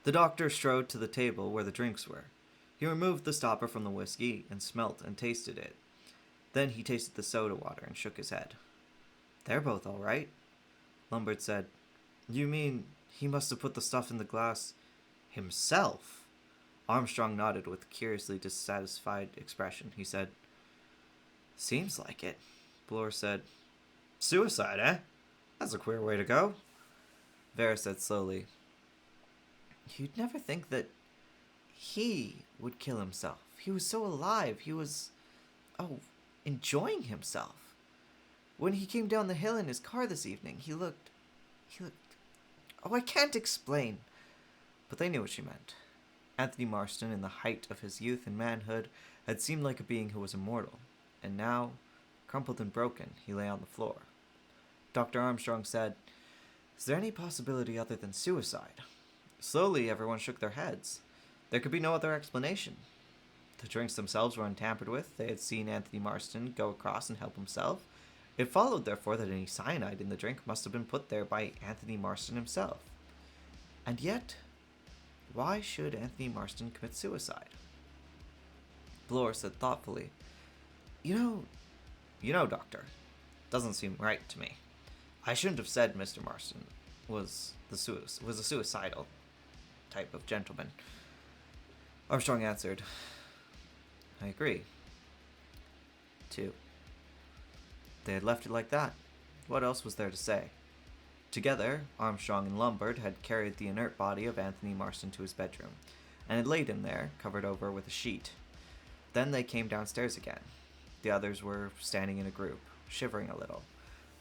The doctor strode to the table where the drinks were. He removed the stopper from the whiskey and smelt and tasted it. Then he tasted the soda water and shook his head. "They're both all right." Lombard said, "You mean he must have put the stuff in the glass himself?" Armstrong nodded with a curiously dissatisfied expression. He said, "Seems like it." Bloor said, "Suicide, eh? That's a queer way to go." Vera said slowly, "You'd never think that he would kill himself. He was so alive. He was, enjoying himself. When he came down the hill in his car this evening, he looked, I can't explain." But they knew what she meant. Anthony Marston, in the height of his youth and manhood, had seemed like a being who was immortal, and now, crumpled and broken, he lay on the floor. Dr. Armstrong said, "Is there any possibility other than suicide?" Slowly, everyone shook their heads. There could be no other explanation. The drinks themselves were untampered with. They had seen Anthony Marston go across and help himself. It followed, therefore, that any cyanide in the drink must have been put there by Anthony Marston himself. And yet, why should Anthony Marston commit suicide? Bloor said thoughtfully, You know, Doctor, doesn't seem right to me. I shouldn't have said Mr. Marston was a suicidal type of gentleman." Armstrong answered, "I agree. 2. They had left it like that. What else was there to say? Together, Armstrong and Lombard had carried the inert body of Anthony Marston to his bedroom, and had laid him there, covered over with a sheet. Then they came downstairs again. The others were standing in a group, shivering a little,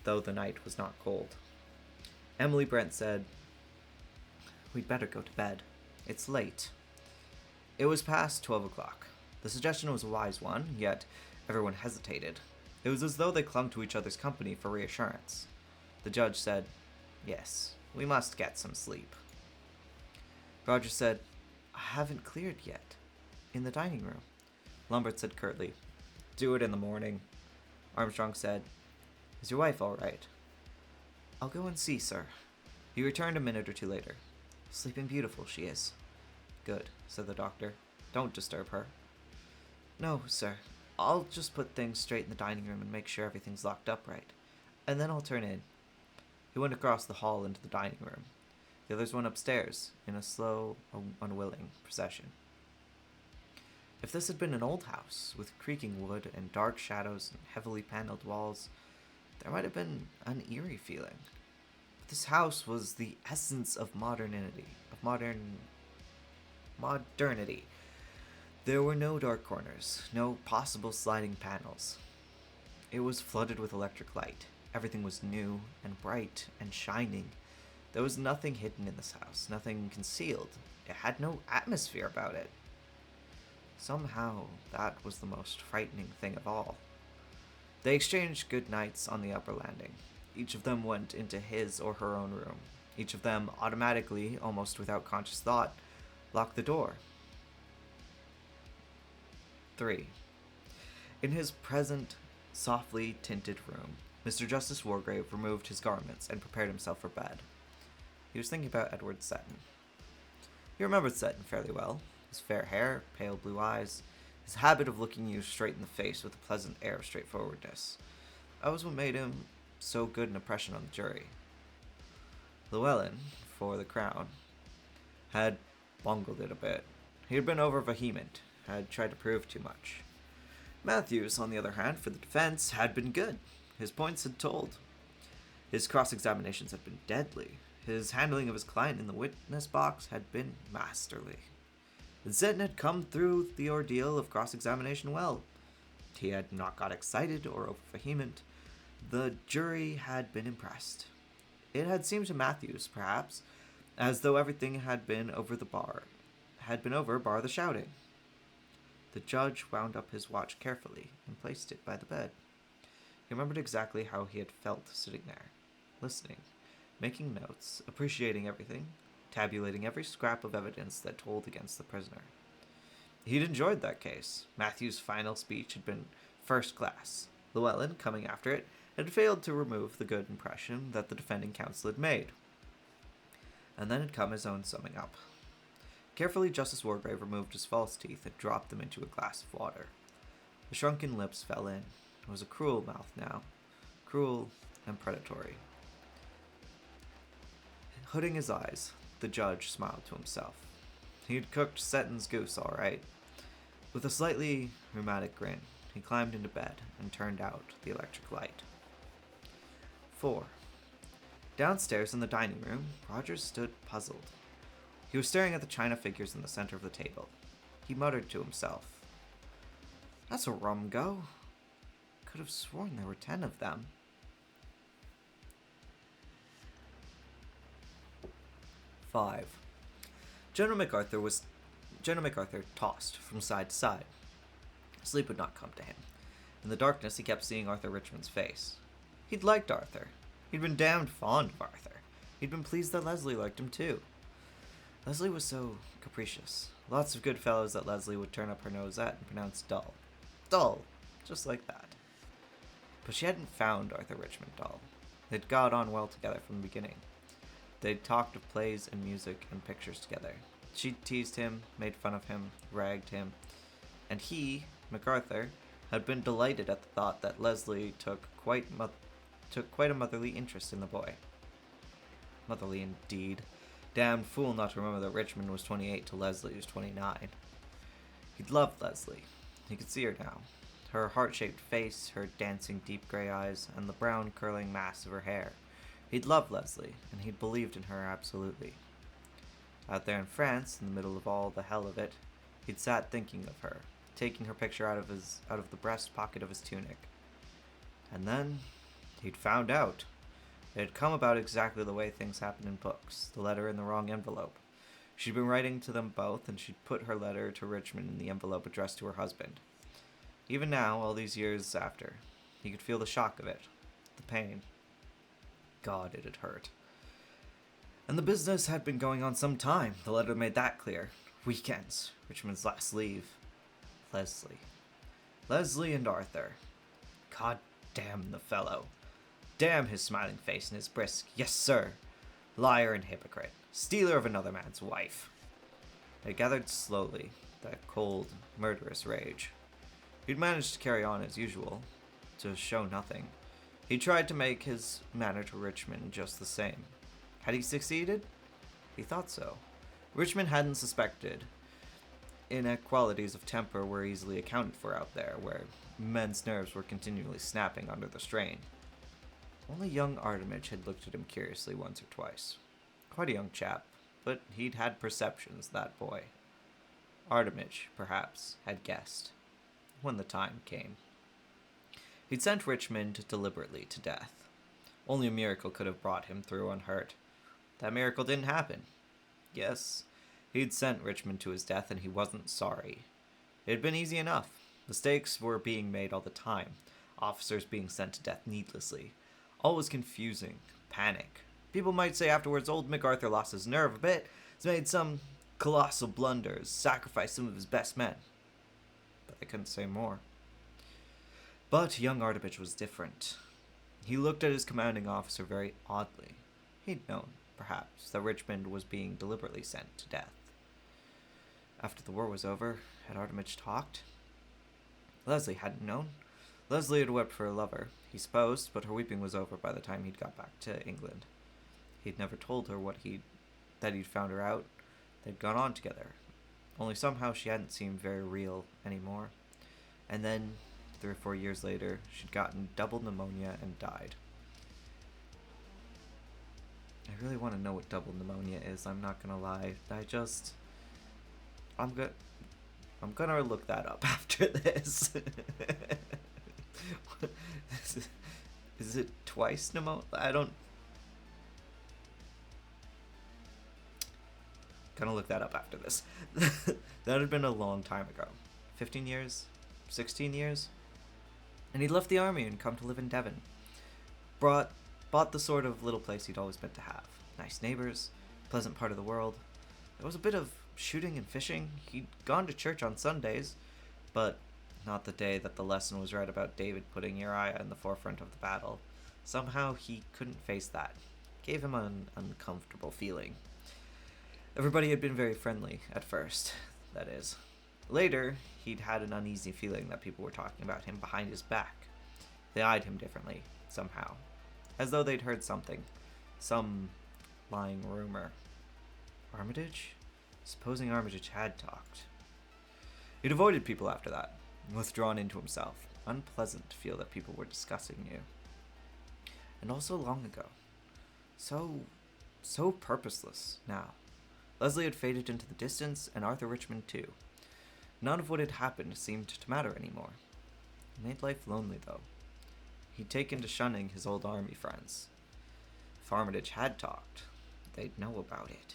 though the night was not cold. Emily Brent said, "We'd better go to bed. It's late." It was past 12 o'clock. The suggestion was a wise one, yet everyone hesitated. It was as though they clung to each other's company for reassurance. The judge said, "Yes, we must get some sleep." Roger said, "I haven't cleared yet. In the dining room." Lombard said curtly, "Do it in the morning." Armstrong said, "Is your wife all right?" "I'll go and see, sir." He returned a minute or two later. "Sleeping beautiful, she is." "Good," said the doctor. "Don't disturb her." "No, sir. I'll just put things straight in the dining room and make sure everything's locked up right. And then I'll turn in." He went across the hall into the dining room. The others went upstairs in a slow, unwilling procession. If this had been an old house, with creaking wood and dark shadows and heavily paneled walls, there might have been an eerie feeling. But this house was the essence of modernity. There were no dark corners, no possible sliding panels. It was flooded with electric light. Everything was new and bright and shining. There was nothing hidden in this house, nothing concealed. It had no atmosphere about it. Somehow, that was the most frightening thing of all. They exchanged good nights on the upper landing. Each of them went into his or her own room. Each of them automatically, almost without conscious thought, locked the door. 3. In his present, softly tinted room, Mr. Justice Wargrave removed his garments and prepared himself for bed. He was thinking about Edward Seton. He remembered Seton fairly well. His fair hair, pale blue eyes, his habit of looking you straight in the face with a pleasant air of straightforwardness. That was what made him so good an impression on the jury. Llewellyn, for the crown, had bungled it a bit. He had been over vehement, had tried to prove too much. Matthews, on the other hand, for the defense, had been good. His points had told. His cross-examinations had been deadly. His handling of his client in the witness box had been masterly. Zen had come through the ordeal of cross-examination well. He had not got excited or over-vehement. The jury had been impressed. It had seemed to Matthews, perhaps, as though everything had been over bar the shouting. The judge wound up his watch carefully and placed it by the bed. He remembered exactly how he had felt sitting there, listening, making notes, appreciating everything, tabulating every scrap of evidence that told against the prisoner. He'd enjoyed that case. Matthew's final speech had been first class. Llewellyn, coming after it, had failed to remove the good impression that the defending counsel had made. And then had come his own summing up. Carefully, Justice Wargrave removed his false teeth and dropped them into a glass of water. The shrunken lips fell in. It was a cruel mouth now. Cruel and predatory. Hooding his eyes, the judge smiled to himself. He'd cooked Seton's goose all right. With a slightly rheumatic grin, he climbed into bed and turned out the electric light. 4. Downstairs in the dining room, Rogers stood puzzled. He was staring at the china figures in the center of the table. He muttered to himself, "That's a rum go. Could have sworn there were 10 of them." 5. General MacArthur tossed from side to side. Sleep would not come to him. In the darkness, he kept seeing Arthur Richmond's face. He'd liked Arthur. He'd been damned fond of Arthur. He'd been pleased that Leslie liked him too. Leslie was so capricious. Lots of good fellows that Leslie would turn up her nose at and pronounce dull. Dull. Just like that. But she hadn't found Arthur Richmond dull. They'd got on well together from the beginning. They'd talked of plays and music and pictures together. She'd teased him, made fun of him, ragged him. And he, MacArthur, had been delighted at the thought that Leslie took quite a motherly interest in the boy. Motherly indeed. Damned fool not to remember that Richmond was 28 till Leslie was 29. He'd loved Leslie. He could see her now. Her heart-shaped face, her dancing deep grey eyes, and the brown curling mass of her hair. He'd loved Leslie, and he'd believed in her absolutely. Out there in France, in the middle of all the hell of it, he'd sat thinking of her, taking her picture out of the breast pocket of his tunic. And then he'd found out. It had come about exactly the way things happen in books, the letter in the wrong envelope. She'd been writing to them both, and she'd put her letter to Richmond in the envelope addressed to her husband. Even now, all these years after, he could feel the shock of it, the pain. God, it had hurt. And the business had been going on some time. The letter made that clear. Weekends. Richmond's last leave. Leslie and Arthur. God damn the fellow. Damn his smiling face and his brisk, "Yes, sir." Liar and hypocrite. Stealer of another man's wife. It gathered slowly, that cold, murderous rage. He'd managed to carry on as usual, to show nothing. He tried to make his manner to Richmond just the same. Had he succeeded? He thought so. Richmond hadn't suspected. Inequalities of temper were easily accounted for out there, where men's nerves were continually snapping under the strain. Only young Artemidge had looked at him curiously once or twice. Quite a young chap, but he'd had perceptions, that boy. Artemidge, perhaps, had guessed. When the time came. He'd sent Richmond deliberately to death. Only a miracle could have brought him through unhurt. That miracle didn't happen. Yes, he'd sent Richmond to his death, and he wasn't sorry. It had been easy enough. Mistakes were being made all the time. Officers being sent to death needlessly. All was confusing. Panic. People might say afterwards old MacArthur lost his nerve a bit, has made some colossal blunders, sacrificed some of his best men. But they couldn't say more. But young Artemidge was different. He looked at his commanding officer very oddly. He'd known, perhaps, that Richmond was being deliberately sent to death. After the war was over, had Artemidge talked? Leslie hadn't known. Leslie had wept for her lover, he supposed, but her weeping was over by the time he'd got back to England. He'd never told her that he'd found her out. They'd gone on together. Only somehow she hadn't seemed very real anymore. And then, 3 or 4 years later, she'd gotten double pneumonia and died. I really want to know what double pneumonia is, I'm not gonna lie. I'm gonna look that up after this. Is it twice pneumonia? Gonna look that up after this. That had been a long time ago. 15 years? 16 years? And he'd left the army and come to live in Devon. Bought the sort of little place he'd always meant to have. Nice neighbors, pleasant part of the world. There was a bit of shooting and fishing. He'd gone to church on Sundays, but not the day that the lesson was read about David putting Uriah in the forefront of the battle. Somehow he couldn't face that. Gave him an uncomfortable feeling. Everybody had been very friendly at first, that is. Later, he'd had an uneasy feeling that people were talking about him behind his back. They eyed him differently, somehow. As though they'd heard something. Some lying rumor. Armitage? Supposing Armitage had talked. He'd avoided people after that, withdrawn into himself. Unpleasant to feel that people were discussing you. And also long ago. So purposeless now. Leslie had faded into the distance, and Arthur Richmond too. None of what had happened seemed to matter anymore. It made life lonely, though. He'd taken to shunning his old army friends. If Armitage had talked, they'd know about it.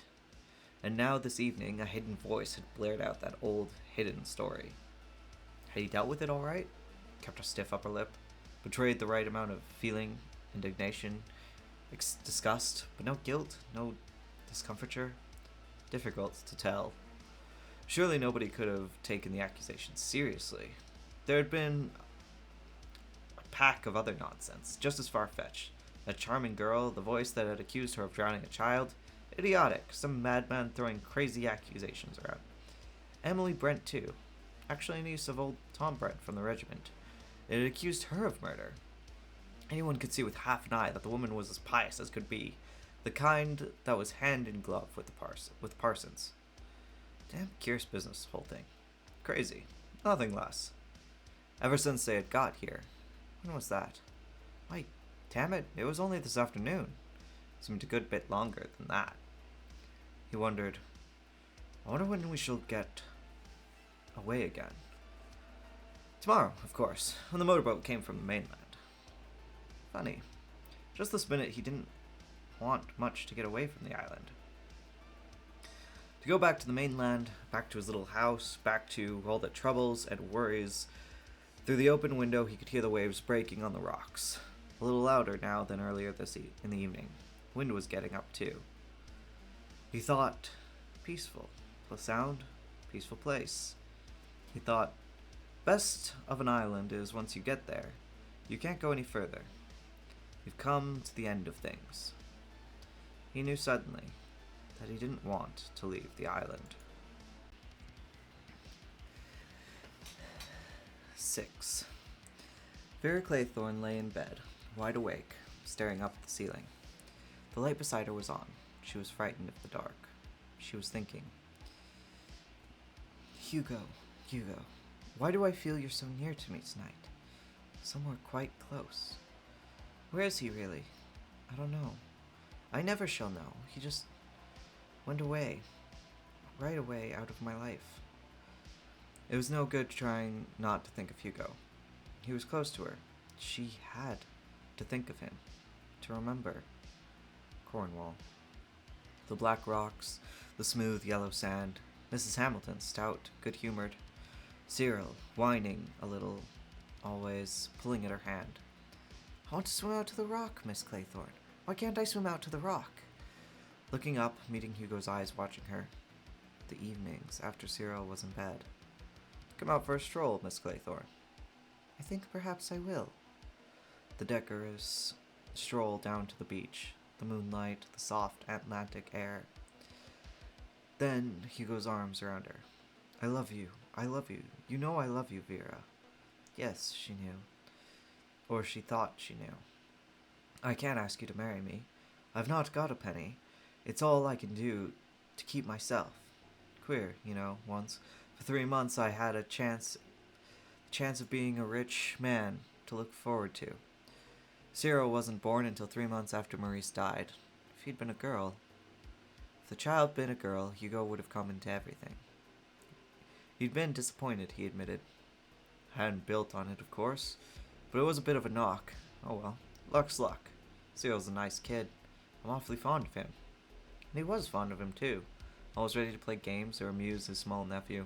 And now this evening, a hidden voice had blared out that old, hidden story. Had he dealt with it all right? Kept a stiff upper lip? Betrayed the right amount of feeling, indignation, disgust, but no guilt, no discomfiture? Difficult to tell. Surely nobody could have taken the accusations seriously. There had been a pack of other nonsense, just as far-fetched. A charming girl, the voice that had accused her of drowning a child. Idiotic, some madman throwing crazy accusations around. Emily Brent, too. Actually a niece of old Tom Brent from the regiment. It had accused her of murder. Anyone could see with half an eye that the woman was as pious as could be. The kind that was hand in glove with Parsons. Damn curious business, whole thing. Crazy. Nothing less. Ever since they had got here. When was that? Why, damn it, it was only this afternoon. Seemed a good bit longer than that. He wondered, I wonder when we shall get away again. Tomorrow, of course, when the motorboat came from the mainland. Funny. Just this minute he didn't want much to get away from the island. To go back to the mainland, back to his little house, back to all the troubles and worries. Through the open window he could hear the waves breaking on the rocks. A little louder now than earlier in the evening. Wind was getting up too. He thought, peaceful. Sound, peaceful place. He thought, best of an island is once you get there, you can't go any further. You've come to the end of things. He knew suddenly that he didn't want to leave the island. 6. Vera Claythorne lay in bed, wide awake, staring up at the ceiling. The light beside her was on. She was frightened of the dark. She was thinking, Hugo, why do I feel you're so near to me tonight? Somewhere quite close. Where is he really? I don't know. I never shall know. He just went away. Right away out of my life. It was no good trying not to think of Hugo. He was close to her. She had to think of him. To remember. Cornwall. The black rocks, the smooth yellow sand, Mrs. Hamilton, stout, good-humored, Cyril, whining a little, always pulling at her hand. I want to swim out to the rock, Miss Claythorne. Why can't I swim out to the rock? Looking up, meeting Hugo's eyes watching her. The evenings, after Cyril was in bed. Come out for a stroll, Miss Claythorne. I think perhaps I will. The decorous stroll down to the beach, the moonlight, the soft Atlantic air. Then Hugo's arms around her. I love you. You know I love you, Vera. Yes, she knew. Or she thought she knew. I can't ask you to marry me. I've not got a penny. It's all I can do to keep myself. Queer, once. For 3 months I had a chance of being a rich man to look forward to. Cyril wasn't born until 3 months after Maurice died. If he'd been a girl, if the child been a girl, Hugo would have come into everything. He'd been disappointed, he admitted. I hadn't built on it, of course, but it was a bit of a knock. Oh well, luck's luck. Cyril's a nice kid. I'm awfully fond of him. And he was fond of him too. Always ready to play games or amuse his small nephew.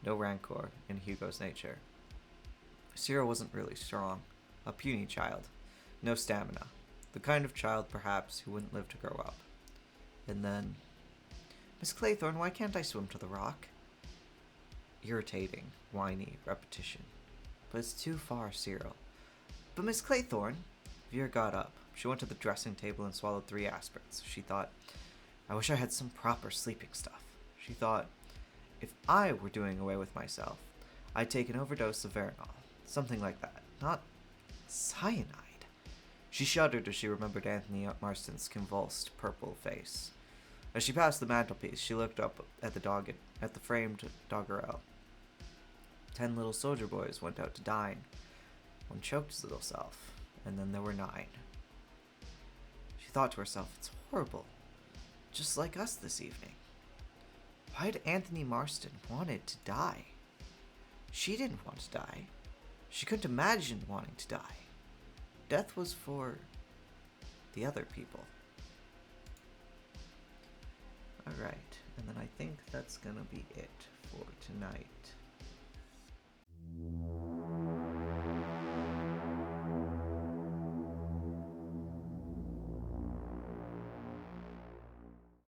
No rancor in Hugo's nature. Cyril wasn't really strong. A puny child. No stamina. The kind of child, perhaps, who wouldn't live to grow up. And then... Miss Claythorne, why can't I swim to the rock? Irritating, whiny repetition. But it's too far, Cyril. But Miss Claythorne... Vera got up. She went to the dressing table and swallowed 3 aspirins. She thought, I wish I had some proper sleeping stuff. She thought, if I were doing away with myself, I'd take an overdose of Veronal. Something like that. Not cyanide. She shuddered as she remembered Anthony Marston's convulsed purple face. As she passed the mantelpiece, she looked up at the framed doggerel. 10 little soldier boys went out to dine. One choked his little self, and then there were 9. She thought to herself, it's horrible. Just like us this evening. Why'd Anthony Marston wanted to die? She didn't want to die. She couldn't imagine wanting to die. Death was for the other people. Alright, and then I think that's gonna be it for tonight.